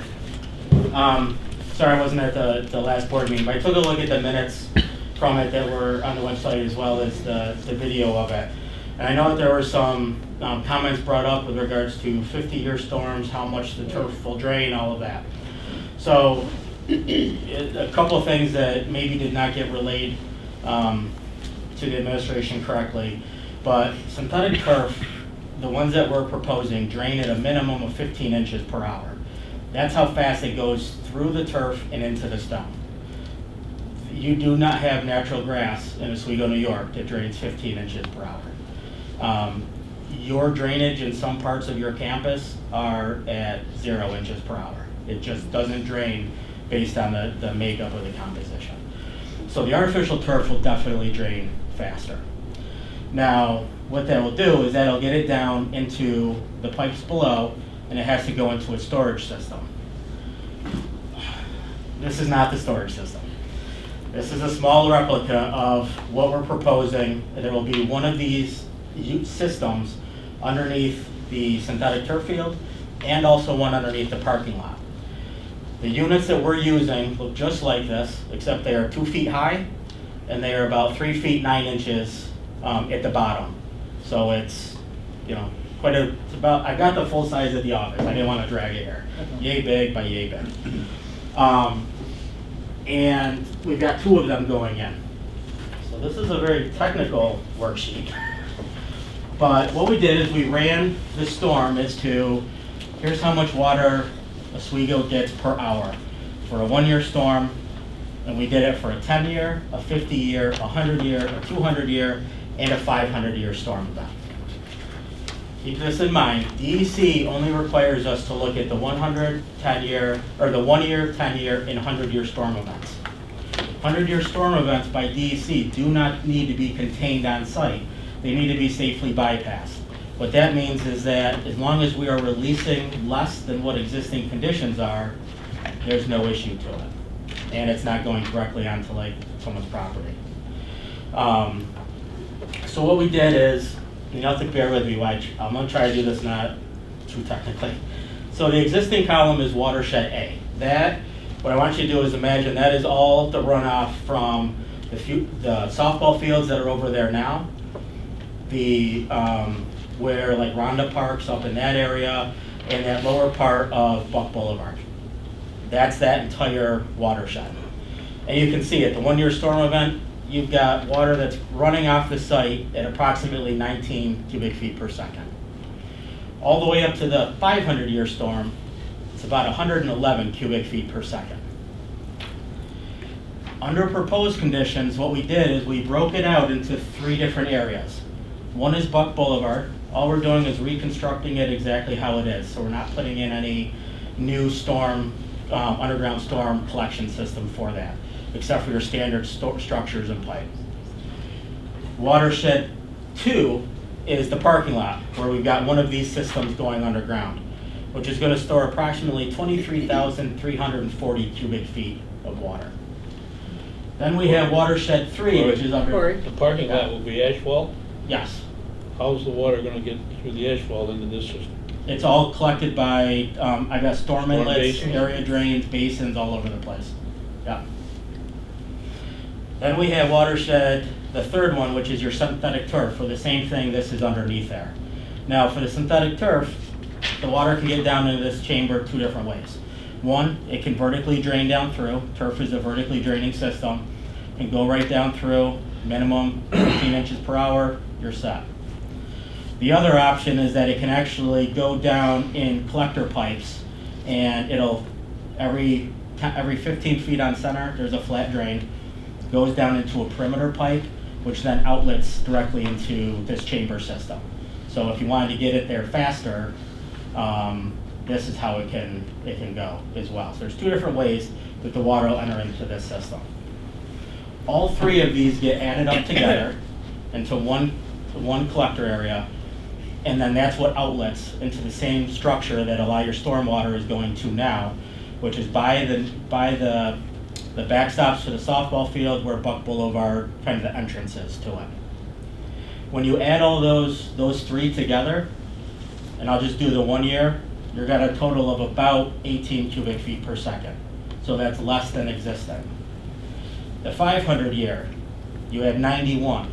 sorry I wasn't at the last board meeting, but I took a look at the minutes from it that were on the website as well as the video of it. And I know that there were some comments brought up with regards to 50-year storms, how much the turf will drain, all of that. So a couple of things that maybe did not get relayed to the administration correctly, but synthetic turf, the ones that we're proposing, drain at a minimum of 15 inches per hour. That's how fast it goes through the turf and into the stone. You do not have natural grass in Oswego, New York that drains 15 inches per hour. Your drainage in some parts of your campus are at 0 inches per hour. It just doesn't drain based on the makeup of the composition. So the artificial turf will definitely drain faster. Now, what that will do is that'll get it down into the pipes below, and it has to go into a storage system. This is not the storage system. This is a small replica of what we're proposing. There will be one of these systems underneath the synthetic turf field and also one underneath the parking lot. The units that we're using look just like this, except they are 2 feet high and they are about 3 feet 9 inches at the bottom. So it's, quite a, it's about, I got the full size of the office. I didn't want to drag it here. Yay big by yay big. And we've got 2 of them going in. So this is a very technical worksheet. But what we did is we ran the storm as to, here's how much water Oswego gets per hour for a 1-year storm, and we did it for a 10-year, a 50-year, a 100-year, a 200-year, and a 500-year storm event. Keep this in mind, DEC only requires us to look at the 100, 10-year, or the 1-year, 10-year, and 100-year storm events. 100-year storm events by DEC do not need to be contained on site. They need to be safely bypassed. What that means is that as long as we are releasing less than what existing conditions are, there's no issue to it. And it's not going directly onto someone's property. So what we did is, you have to bear with me, I'm gonna try to do this not too technically. So the existing column is watershed A. That, what I want you to do is imagine that is all the runoff from the softball fields that are over there now, where like Rhonda Park's up in that area, and that lower part of Buck Boulevard. That's that entire watershed. And you can see at the 1-year storm event, you've got water that's running off the site at approximately 19 cubic feet per second. All the way up to the 500-year storm, it's about 111 cubic feet per second. Under proposed conditions, what we did is we broke it out into 3 different areas. One is Buck Boulevard. All we're doing is reconstructing it exactly how it is. So we're not putting in any new underground storm collection system for that, except for your standard structures and pipe. Watershed 2 is the parking lot, where we've got one of these systems going underground, which is going to store approximately 23,340 cubic feet of water. Then we have watershed 3, which is under... The parking lot will be asphalt? Yes. How's the water going to get through the asphalt into this system? It's all collected by, I got storm inlets, basins? area drains, basins all over the place. Yeah. Then we have watershed, the 3rd one, which is your synthetic turf. For the same thing, this is underneath there. Now, for the synthetic turf, the water can get down into this chamber 2 different ways. One, it can vertically drain down through. Turf is a vertically draining system. It can go right down through, minimum 15 inches per hour, you're set. The other option is that it can actually go down in collector pipes, and it'll, every 15 feet on center, there's a flat drain, goes down into a perimeter pipe, which then outlets directly into this chamber system. So if you wanted to get it there faster, this is how it can go as well. So there's two different ways that the water will enter into this system. All three of these get added up together into one collector area, and then that's what outlets into the same structure that a lot of your stormwater is going to now, which is by the backstops to the softball field where Buck Boulevard, kind of the entrance is to it. When you add all those three together, and I'll just do the 1 year, you're got a total of about 18 cubic feet per second. So that's less than existing. The 500 year, you had 91,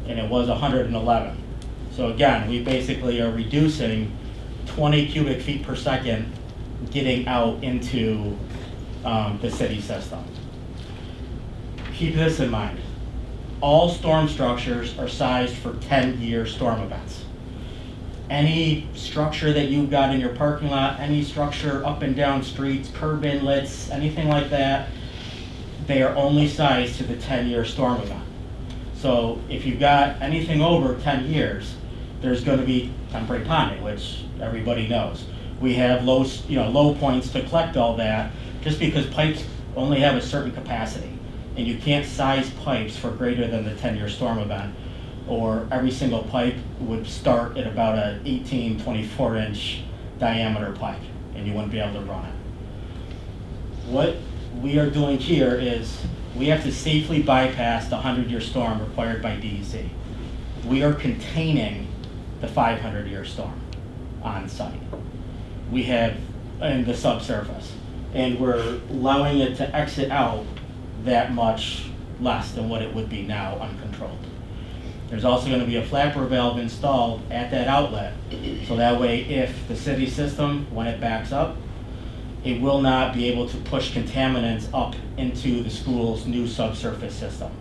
and it was 111. So again, we basically are reducing 20 cubic feet per second getting out into the city system. Keep this in mind. All storm structures are sized for 10-year storm events. Any structure that you've got in your parking lot, any structure up and down streets, curb inlets, anything like that, they are only sized to the 10-year storm event. So if you've got anything over 10 years, there's going to be temporary ponding, which everybody knows. We have low points to collect all that, just because pipes only have a certain capacity. And you can't size pipes for greater than the 10-year storm event, or every single pipe would start at about an 18, 24-inch diameter pipe, and you wouldn't be able to run it. What we are doing here is we have to safely bypass the 100-year storm required by DEC. We are containing the 500-year storm on site. We have in the subsurface, and we're allowing it to exit out that much less than what it would be now uncontrolled. There's also going to be a flapper valve installed at that outlet, so that way if the city system, when it backs up, it will not be able to push contaminants up into the school's new subsurface system.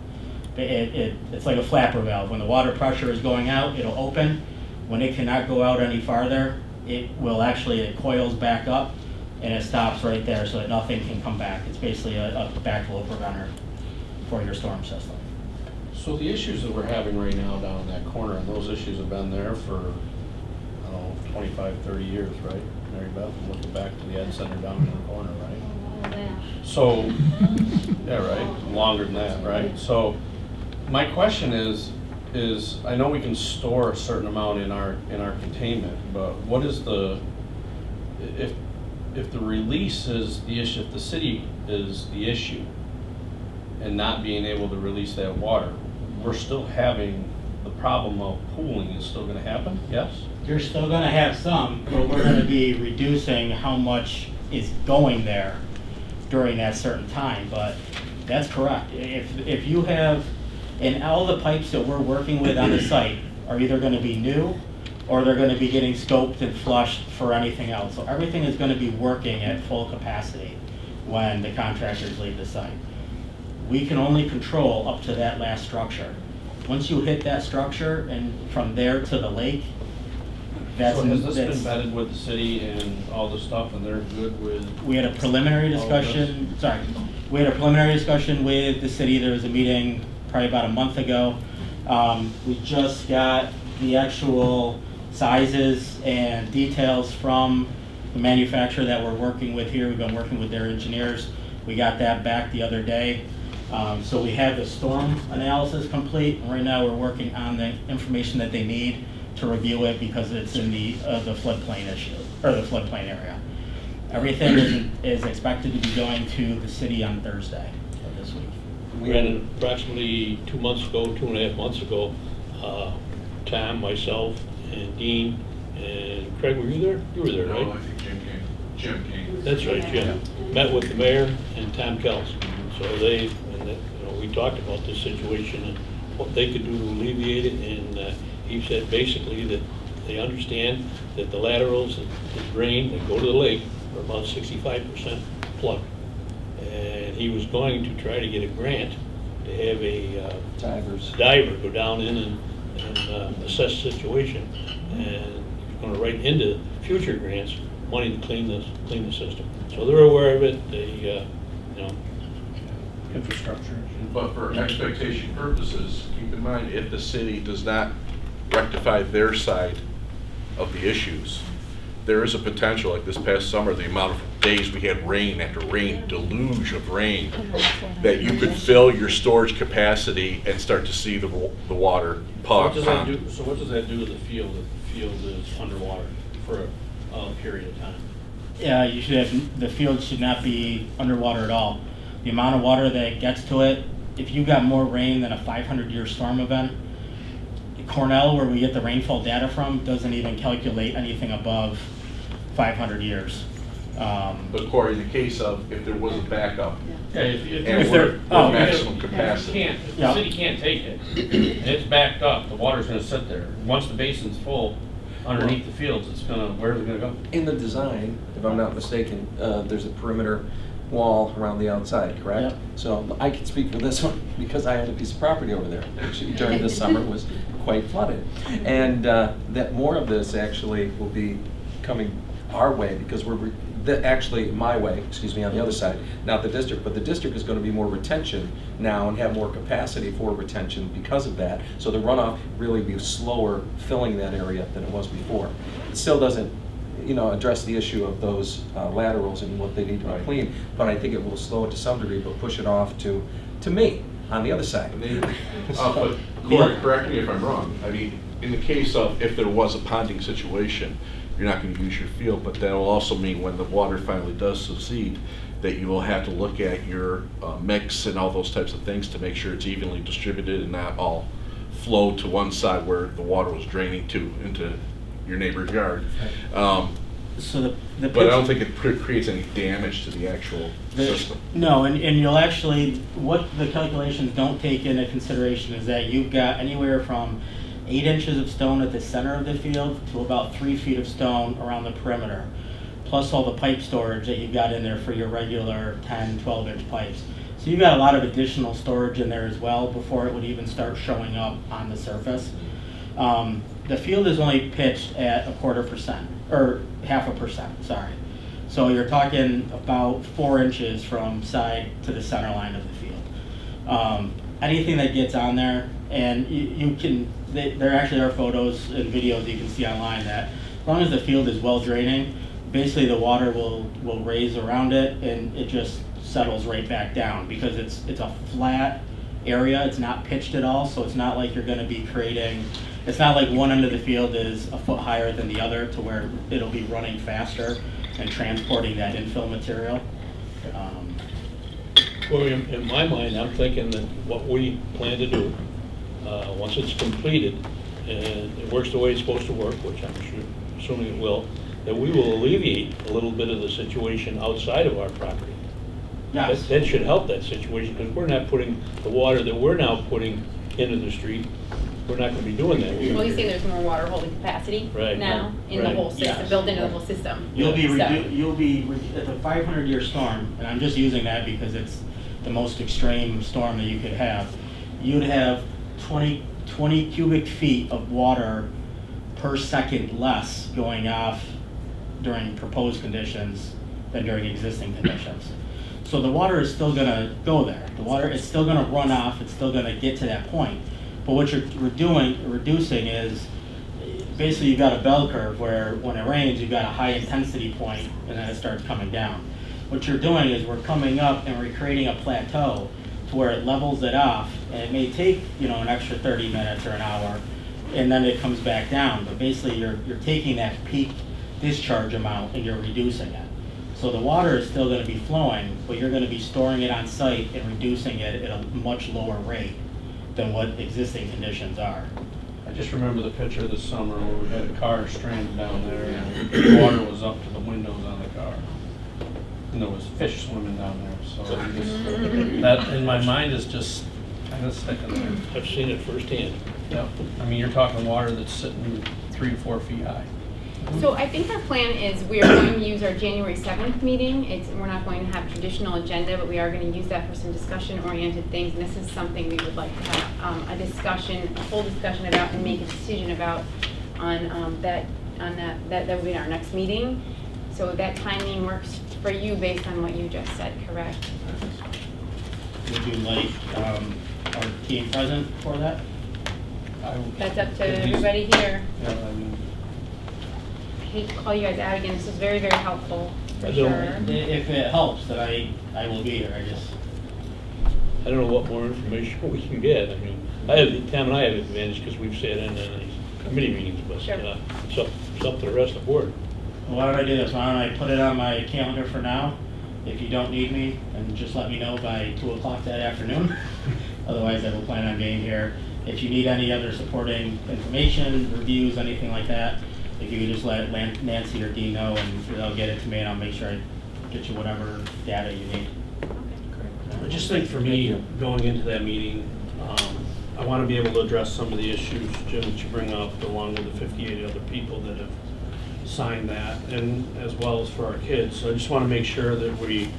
It's like a flapper valve. When the water pressure is going out, it'll open. When it cannot go out any farther, it coils back up, and it stops right there so that nothing can come back. It's basically a backflow preventer for your storm system. So the issues that we're having right now down in that corner, and those issues have been there for, I don't know, 25, 30 years, right? Mary Beth, I'm looking back to the Ed Center down in the corner, right? So, yeah, right, longer than that, right? So my question is I know we can store a certain amount in our containment, but what is if the release is the issue, if the city is the issue and not being able to release that water, we're still having the problem of pooling is still going to happen, yes? You're still going to have some, but we're going to be reducing how much is going there during that certain time. But that's correct. If you have, and all the pipes that we're working with on the site are either going to be new or they're going to be getting scoped and flushed for anything else. So everything is going to be working at full capacity when the contractors leave the site. We can only control up to that last structure. Once you hit that structure and from there to the lake, that's... So has this been vetted with the city and all this stuff, and they're good with... We had a preliminary discussion, we had a preliminary discussion with the city. There was a meeting probably about a month ago. We just got the actual sizes and details from the manufacturer that we're working with here. We've been working with their engineers. We got that back the other day. So we have the storm analysis complete, and right now we're working on the information that they need to review it because it's in the floodplain issue, or the floodplain area. Everything is expected to be going to the city on Thursday of this week. We had approximately 2 months ago, 2.5 months ago, Tom, myself, and Dean, and Craig, were you there? You were there, right? No, I think Jim came. That's right, Jim. Met with the mayor and Tom Kells. So we talked about this situation and what they could do to alleviate it, and he said basically that they understand that the laterals and the drain that go to the lake are about 65% plugged. And he was going to try to get a grant to have a diver go down in and assess the situation, and he's going to write into future grants money to clean the system. So they're aware of it. They, infrastructure. But for expectation purposes, keep in mind, if the city does not rectify their side of the issues, there is a potential, like this past summer, the amount of days we had rain after rain, deluge of rain, that you could fill your storage capacity and start to see the water pond. So what does that do to the field if the field is underwater for a period of time? Yeah, you should have, the field should not be underwater at all. The amount of water that gets to it, if you got more rain than a 500-year storm event, Cornell, where we get the rainfall data from, doesn't even calculate anything above 500 years. But Corey, in the case of if there was a backup, Yeah, and we're maximum capacity. If the city can't take it, and it's backed up, the water's gonna sit there. Once the basin's full underneath the fields, it's gonna, where's it gonna go? In the design, if I'm not mistaken, there's a perimeter wall around the outside, correct? Yep. So I can speak for this one because I had a piece of property over there, which during the summer was quite flooded. And that more of this actually will be coming our way because actually my way, excuse me, on the other side, not the district, but the district is going to be more retention now and have more capacity for retention because of that. So the runoff really be slower filling that area than it was before. It still doesn't, address the issue of those laterals and what they need to be cleaned, but I think it will slow it to some degree, but push it off to me on the other side. But Corey, correct me if I'm wrong. I mean, in the case of if there was a ponding situation, you're not going to use your field, but that will also mean when the water finally does succeed, that you will have to look at your mix and all those types of things to make sure it's evenly distributed and not all flow to one side where the water was draining into your neighbor's yard. So the But I don't think it creates any damage to the actual system. No, and you'll actually, what the calculations don't take into consideration is that you've got anywhere from 8 inches of stone at the center of the field to about 3 feet of stone around the perimeter, plus all the pipe storage that you've got in there for your regular 10, 12-inch pipes. So you've got a lot of additional storage in there as well before it would even start showing up on the surface. The field is only pitched at 0.25%, or 0.5%, sorry. So you're talking about 4 inches from side to the center line of the field. Anything that gets on there, and you can, there actually are photos and videos you can see online that as long as the field is well draining, basically the water will raise around it and it just settles right back down because it's a flat area, it's not pitched at all, so it's not like you're gonna be creating, it's not like one end of the field is a foot higher than the other to where it'll be running faster and transporting that infill material. Well, in my mind, I'm thinking that what we plan to do, once it's completed and it works the way it's supposed to work, which I'm assuming it will, that we will alleviate a little bit of the situation outside of our property. Yes. That should help that situation because we're not putting the water that we're now putting into the street. We're not going to be doing that. Well, he's saying there's more water holding capacity Right. now in the Right. whole system, Yes. built into the whole system. You'll be So- at the 500-year storm, and I'm just using that because it's the most extreme storm that you could have. You'd have 20 cubic feet of water per second less going off during proposed conditions than during existing conditions. So the water is still going to go there. The water is still going to run off. It's still going to get to that point. But what you're reducing is basically you've got a bell curve where when it rains, you've got a high intensity point and then it starts coming down. What you're doing is we're coming up and we're creating a plateau to where it levels it off, and it may take an extra 30 minutes or an hour, and then it comes back down. But basically you're taking that peak discharge amount and you're reducing it. So the water is still going to be flowing, but you're going to be storing it on site and reducing it at a much lower rate than what existing conditions are. I just remember the picture this summer where we had a car stranded down there and the water was up to the windows on the car. And there was fish swimming down there, so that in my mind is just kind of sticking there. I've seen it firsthand. Yep. I mean, you're talking water that's sitting 3 to 4 feet high. So I think our plan is we are going to use our January 7th meeting. We're not going to have a traditional agenda, but we are going to use that for some discussion-oriented things. And this is something we would like to have a full discussion about and make a decision about that will be our next meeting. So that timing works for you based on what you just said, correct? Would you like our team present for that? That's up to everybody here. Yeah, I mean, I hate to call you guys out again, this was very, very helpful, for I sure. don't- If it helps, then I will be here, I just. I don't know what more information we can get. I mean, Tam and I have advantage because we've sat in these committee meetings, but Sure. it's up to the rest of the board. Why don't I do this? Why don't I put it on my calendar for now? If you don't need me, then just let me know by 2 o'clock that afternoon. Otherwise, I will plan on being here. If you need any other supporting information, reviews, anything like that, if you could just let Nancy or Dee know, and they'll get it to me, and I'll make sure I get you whatever data you need. I just think for me, going into that meeting, I want to be able to address some of the issues, Jim, that you bring up, along with the 58 other people that have signed that, and as well as for our kids. So I just want to make sure that we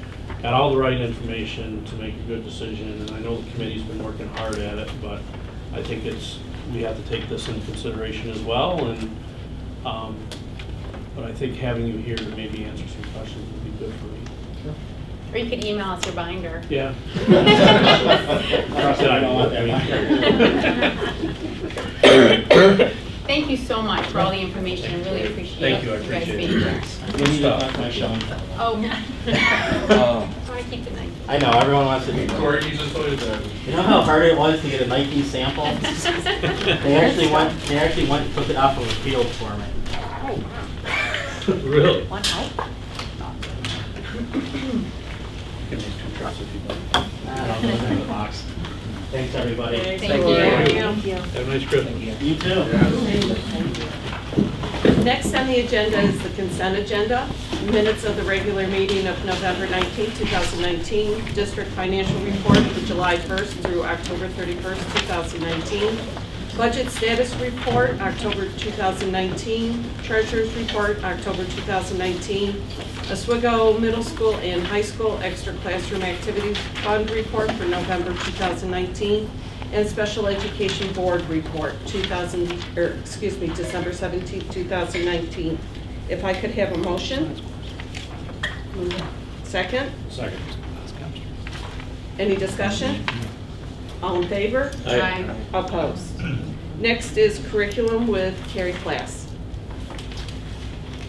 got all the right information to make a good decision, and I know the committee's been working hard at it, but I think we have to take this into consideration as well, and but I think having you here to maybe answer some questions would be good for me. Or you could email us your binder. Yeah. Trust that I don't want that. Thank you so much for all the information, I really appreciate Thank you, I you guys appreciate being it. here. We need to talk my Sean. Oh. Try to keep it nice. I know, everyone wants to be. Corey needs a toy bag. You know how hard it was to get a Nike sample? They actually went and took it off of a field for me. Really? One out? give me 2 trucks if you want. I don't know, those are in the box. Thanks, everybody. Thank you. Thank you. Have a nice Christmas. You too. Next on the agenda is the consent agenda. Minutes of the regular meeting of November 19, 2019. District financial report for July 1st through October 31st, 2019. Budget status report, October 2019. Treasurer's report, October 2019. Oswego Middle School and High School Extra Classroom Activities Fund report for November 2019. And Special Education Board report, December 17, 2019. If I could have a motion? Second? Second. Any discussion? All in favor? Aye. Opposed? Next is curriculum with Carrie Class.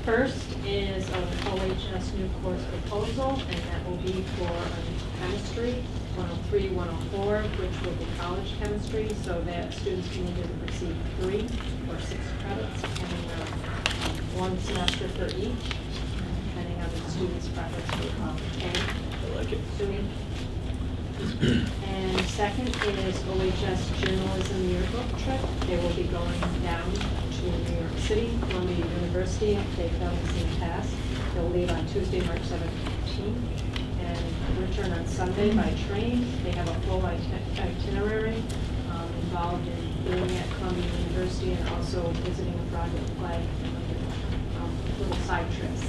First is an OHS new course proposal, and that will be for chemistry, 103, 104, which will be college chemistry, so that students can either receive 3 or 6 credits, depending on 1 semester for each, depending on the student's preference for A. I like it. Student. And second is OHS journalism yearbook trip. They will be going down to New York City, Columbia University. They've done the same task. They'll leave on Tuesday, March 17th, and return on Sunday by train. They have a full itinerary involved in being at Columbia University and also visiting a Broadway play and little side trips.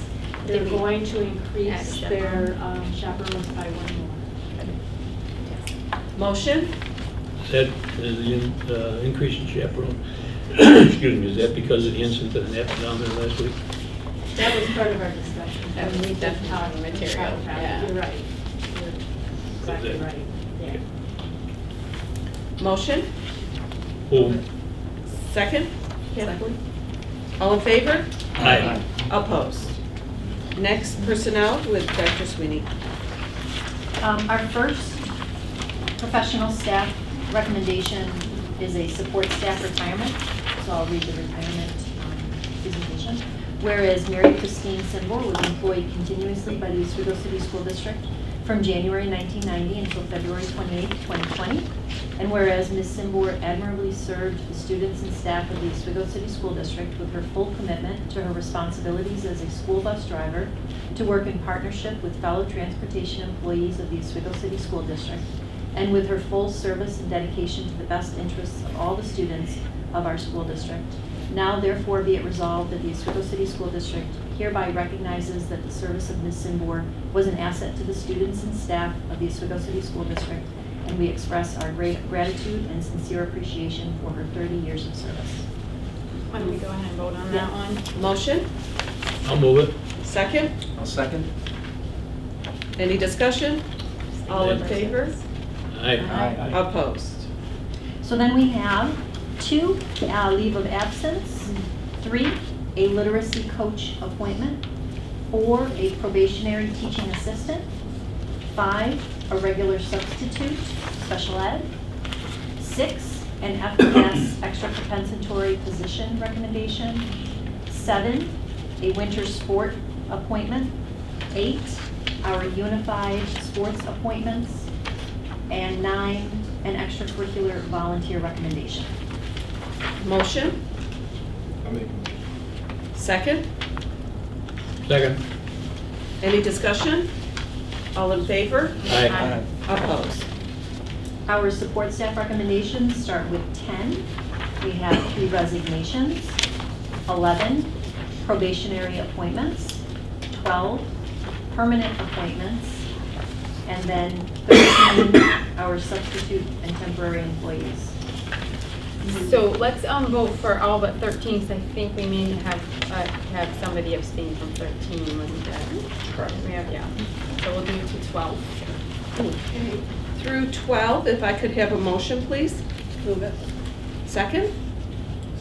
They're going to increase their chaperones by 1 more. Motion? That is the increase in chaperone. Excuse me, is that because of the incident that happened down there last week? That was part of our discussion. That was We did definitely talk material, about that. yeah. You're right. You're exactly Okay. right. Yeah. Motion? Oh, Second? Kathleen? All in favor? aye. Opposed? Next, personnel with Dr. Sweeney. Our first professional staff recommendation is a support staff retirement, so I'll read the retirement presentation. Whereas Mary Christine Sinbor was employed continuously by the Oswego City School District from January 1990 until February 28, 2020. And whereas Ms. Sinbor admirably served the students and staff of the Oswego City School District with her full commitment to her responsibilities as a school bus driver, to work in partnership with fellow transportation employees of the Oswego City School District, and with her full service and dedication to the best interests of all the students of our school district. Now therefore be it resolved that the Oswego City School District hereby recognizes that the service of Ms. Sinbor was an asset to the students and staff of the Oswego City School District, and we express our great gratitude and sincere appreciation for her 30 years of service. Why don't we go ahead and vote on that one? Motion? I'll move it. Second? I'll second. Any discussion? All in favor? Aye. Aye. Opposed? So then we have 2, leave of absence. 3, a literacy coach appointment. 4, a probationary teaching assistant. 5, a regular substitute, special ed. 6, an FBS extra compensatory position recommendation. 7, a winter sport appointment. 8, our unified sports appointments. And 9, an extracurricular volunteer recommendation. Motion? I'll make a motion. Second? Second. Any discussion? All in favor? Aye. Opposed? Our support staff recommendations start with 10. We have 3 resignations, 11 probationary appointments, 12 permanent appointments, and then 13 our substitute and temporary employees. So let's vote for all but 13, because I think we may have somebody abstain from 13, wasn't that? Correct. We have, yeah. So we'll do to 12. Okay. Through 12, if I could have a motion, please? Move it. Second?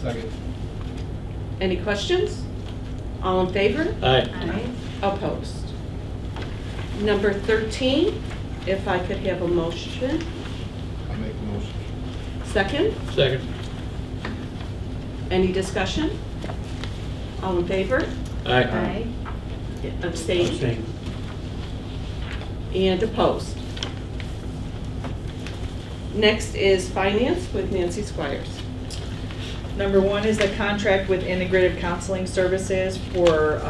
Second. Any questions? All in favor? Aye. Opposed? Number 13, if I could have a motion. I'll make the motion. Second? Second. Any discussion? All in favor? Aye. Abstain? Abstain. And opposed? Next is finance with Nancy Squires. Number 1 is the contract with Integrative Counseling Services for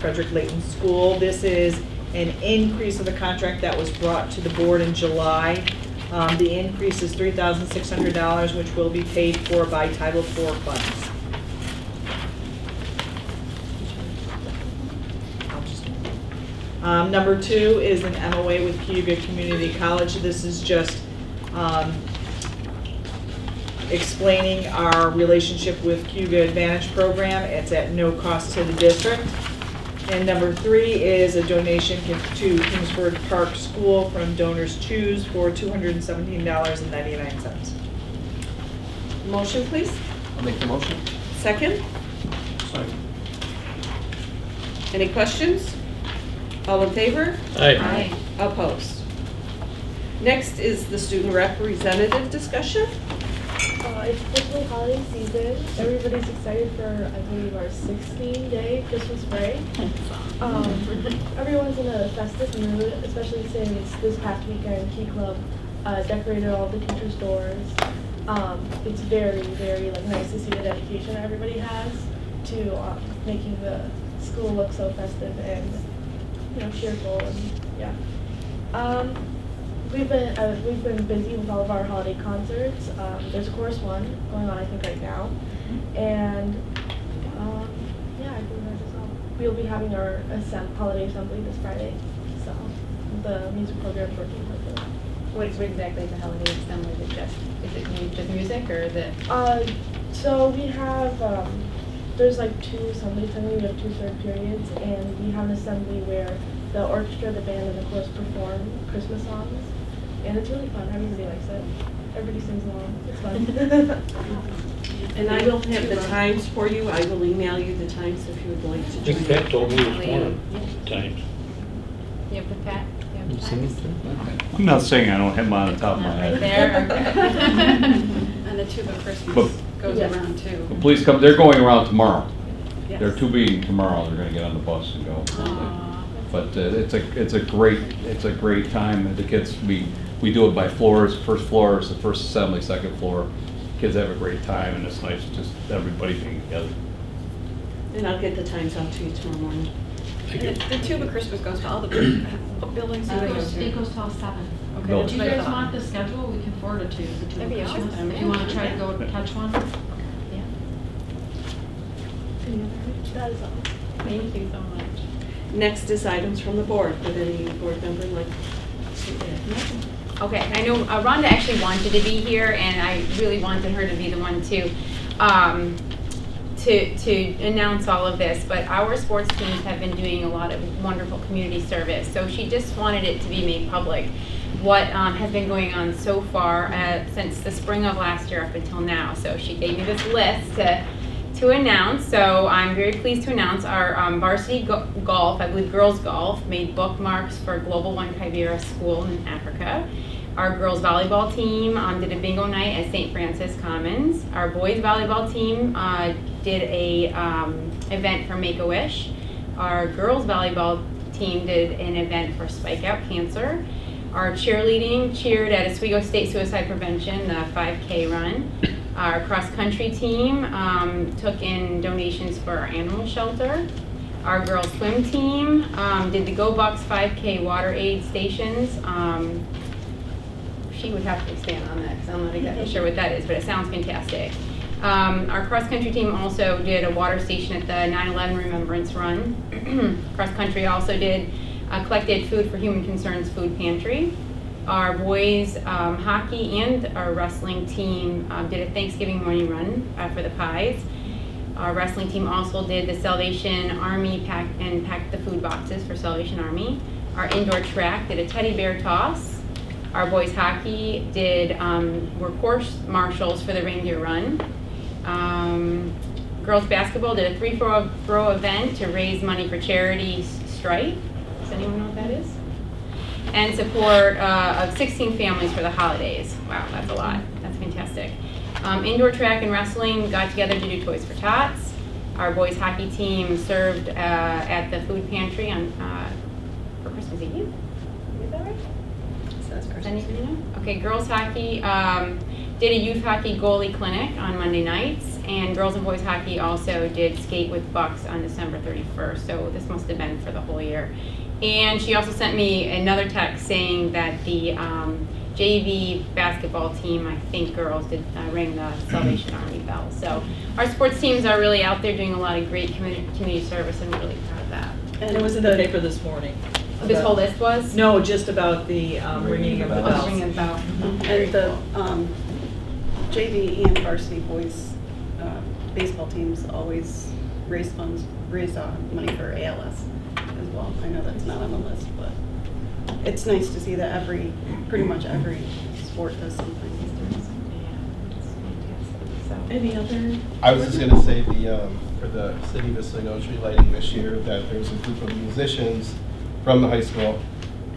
Frederick Layton School. This is an increase of the contract that was brought to the board in July. The increase is $3,600, which will be paid for by Title IV funds. Number 2 is an MOA with Cayuga Community College. This is just explaining our relationship with Cayuga Advantage Program. It's at no cost to the district. And number 3 is a donation to Kingsford Park School from Donors Choose for $217.99. Motion, please? I'll make the motion. Second? Second. Any questions? All in favor? Aye. Opposed? Next is the student representative discussion. It's officially holiday season. Everybody's excited for, I believe, our 16-day Christmas break. Everyone's in a festive mood, especially since this past weekend Key Club decorated all the teachers' doors. It's very, very nice to see the dedication everybody has to making the school look so festive and cheerful and yeah. We've been busy with all of our holiday concerts. There's of course one going on I think right now, and yeah, I think that's just all. We'll be having our holiday assembly this Friday, so the music program's working with it. What exactly is the holiday assembly? Is it just music, or is it? So we have there's 2 assemblies. We have 2 third periods, and we have an assembly where the orchestra, the band, and the chorus perform Christmas songs. And it's really fun. Everybody likes it. Everybody sings along. It's fun. And I will have the times for you. I will email you the times if you would like to I think join. Pat told me this morning, times. You have the Pat? You have the times? I'm not saying I don't have mine on the top of my Right head. there. And the Tube of Christmas But- goes Yes. around too. But please come, they're going around tomorrow. Yes. There are 2 meeting tomorrow, they're gonna get on the bus and go. But it's a great time. The kids, we do it by floors. First floor is the first assembly, second floor. Kids have a great time, and it's nice just everybody being together. And I'll get the times out to you tomorrow morning. And the Tube of Christmas goes to all the buildings. It goes till 7. Okay, No. that's Do you what I guys thought. want the schedule? We can forward it to you. the Tube That'd be of Christmas. awesome. If you want to try to go catch one. That is all. Thank you so much. Next is items from the board. Would any board member like to add? Okay, I know Rhonda actually wanted to be here, and I really wanted her to be the one to announce all of this, but our sports teams have been doing a lot of wonderful community service, so she just wanted it to be made public. what has been going on so far since the spring of last year up until now. So she gave me this list to announce. So I'm very pleased to announce our varsity golf, I believe girls golf, made bookmarks for Global One Kibera School in Africa. Our girls volleyball team did a bingo night at St. Francis Commons. Our boys volleyball team did a event for Make-A-Wish. Our girls volleyball team did an event for Spike Out Cancer. Our cheerleading cheered at Oswego State Suicide Prevention, the 5K run. Our cross-country team took in donations for our animal shelter. Our girls swim team did the Go Bucks 5K water aid stations. She would have to expand on that because I'm not exactly sure what that is, but it sounds fantastic. Our cross-country team also did a water station at the 9/11 Remembrance Run. Cross-country also collected food for Human Concerns Food Pantry. Our boys hockey and our wrestling team did a Thanksgiving morning run for the pies. Our wrestling team also did the Salvation Army packed the food boxes for Salvation Army. Our indoor track did a teddy bear toss. Our boys hockey were course marshals for the reindeer run. Girls basketball did a free-throw event to raise money for charity Stripe. Does anyone know what that is? And support of 16 families for the holidays. Wow, that's a lot. That's fantastic. Indoor track and wrestling got together to do Toys for Tots. Our boys hockey team served at the food pantry for Christmas Eve. Is that right? Does anybody know? Okay, girls hockey did a youth hockey goalie clinic on Monday nights, and girls and boys hockey also did skate with Bucks on December 31st, so this must have been for the whole year. And she also sent me another text saying that the JV basketball team, I think girls, did ring the Salvation Army bell. So our sports teams are really out there doing a lot of great community service, and we're really proud of that. And it was in the paper this morning. This whole list was? No, just about the ringing of the bells. Ringing of the bell. And the JV and varsity boys baseball teams always raise money for ALS as well. I know that's not on the list, but it's nice to see that pretty much every sport does something. Any other? I was just going to say for the City of Oswego tree lighting this year that there was a group of musicians from the high school,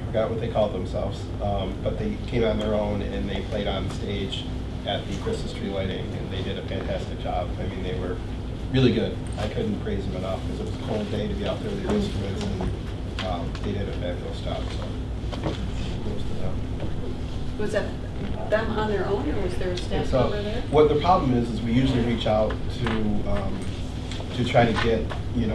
I forgot what they called themselves, but they came on their own and they played on stage at the Christmas tree lighting, and they did a fantastic job. I mean, they were really good. I couldn't praise them enough because it was a cold day to be out there with the instruments, and they did a fabulous job. So, kudos to them. Was that them on their own, or was there staff So, over there? what the problem is we usually reach out to try to get,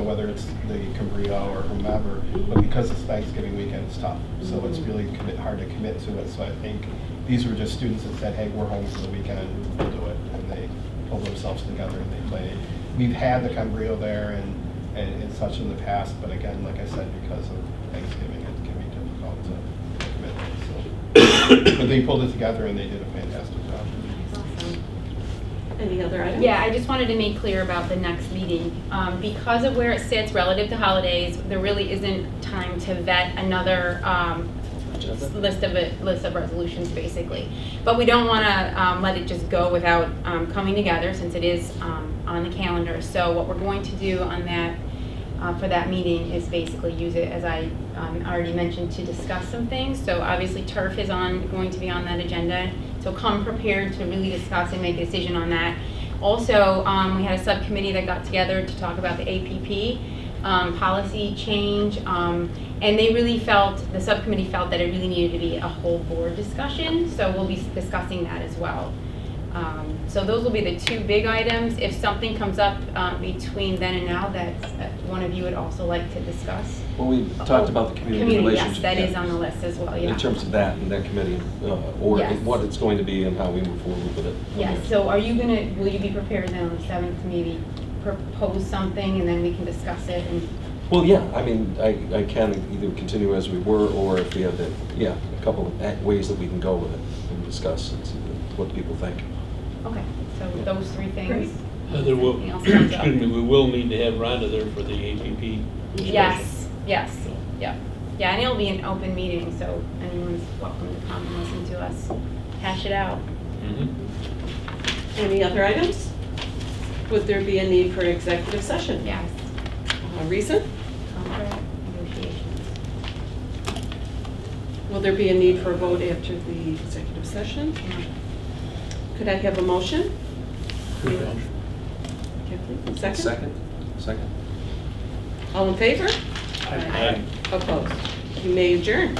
whether it's the Cambria or whomever, but because it's Thanksgiving weekend, it's tough. So it's really hard to commit to it. So I think these were just students that said, hey, we're home for the weekend, we'll do it. And they pulled themselves together and they played. We've had the Cambria there and such in the past, but again, like I said, because of Thanksgiving, it can be difficult to commit. So, but they pulled it together and they did a fantastic job. Any other items? Yeah, I just wanted to make clear about the next meeting. Because of where it sits relative to holidays, there really isn't time to vet another list of resolutions, basically. But we don't want to let it just go without coming together, since it is on the calendar. So what we're going to do on that for that meeting is basically use it, as I already mentioned, to discuss some things. So obviously turf is going to be on that agenda. So come prepared to really discuss and make a decision on that. Also, we had a subcommittee that got together to talk about the APP policy change, and the subcommittee felt that it really needed to be a whole board discussion. So we'll be discussing that as well. So those will be the two big items. If something comes up between then and now that one of you would also like to discuss. Well, we talked about the community relationship. Yes, that is on the list as well, yeah. In terms of that and that committee, or Yes. what it's going to be and how we move forward with it. Yes, so will you be prepared then on the 7th to maybe propose something and then we can discuss it? And Well, yeah, I mean, I can either continue as we were, or if we have a couple of ways that we can go with it and discuss and see what people think. Okay, so those three things. There will, Anything else comes up? we will need to have Rhonda there for the APP discussion. Yes, yeah. Yeah, and it'll be an open meeting, so anyone's welcome to come and listen to us hash it out. Any other items? Would there be a need for executive session? Yes, Reason? contract negotiations. Will there be a need for a vote after the executive session? Could I have a motion? Kathleen, second? Second. All in favor? Aye. Opposed? You may adjourn.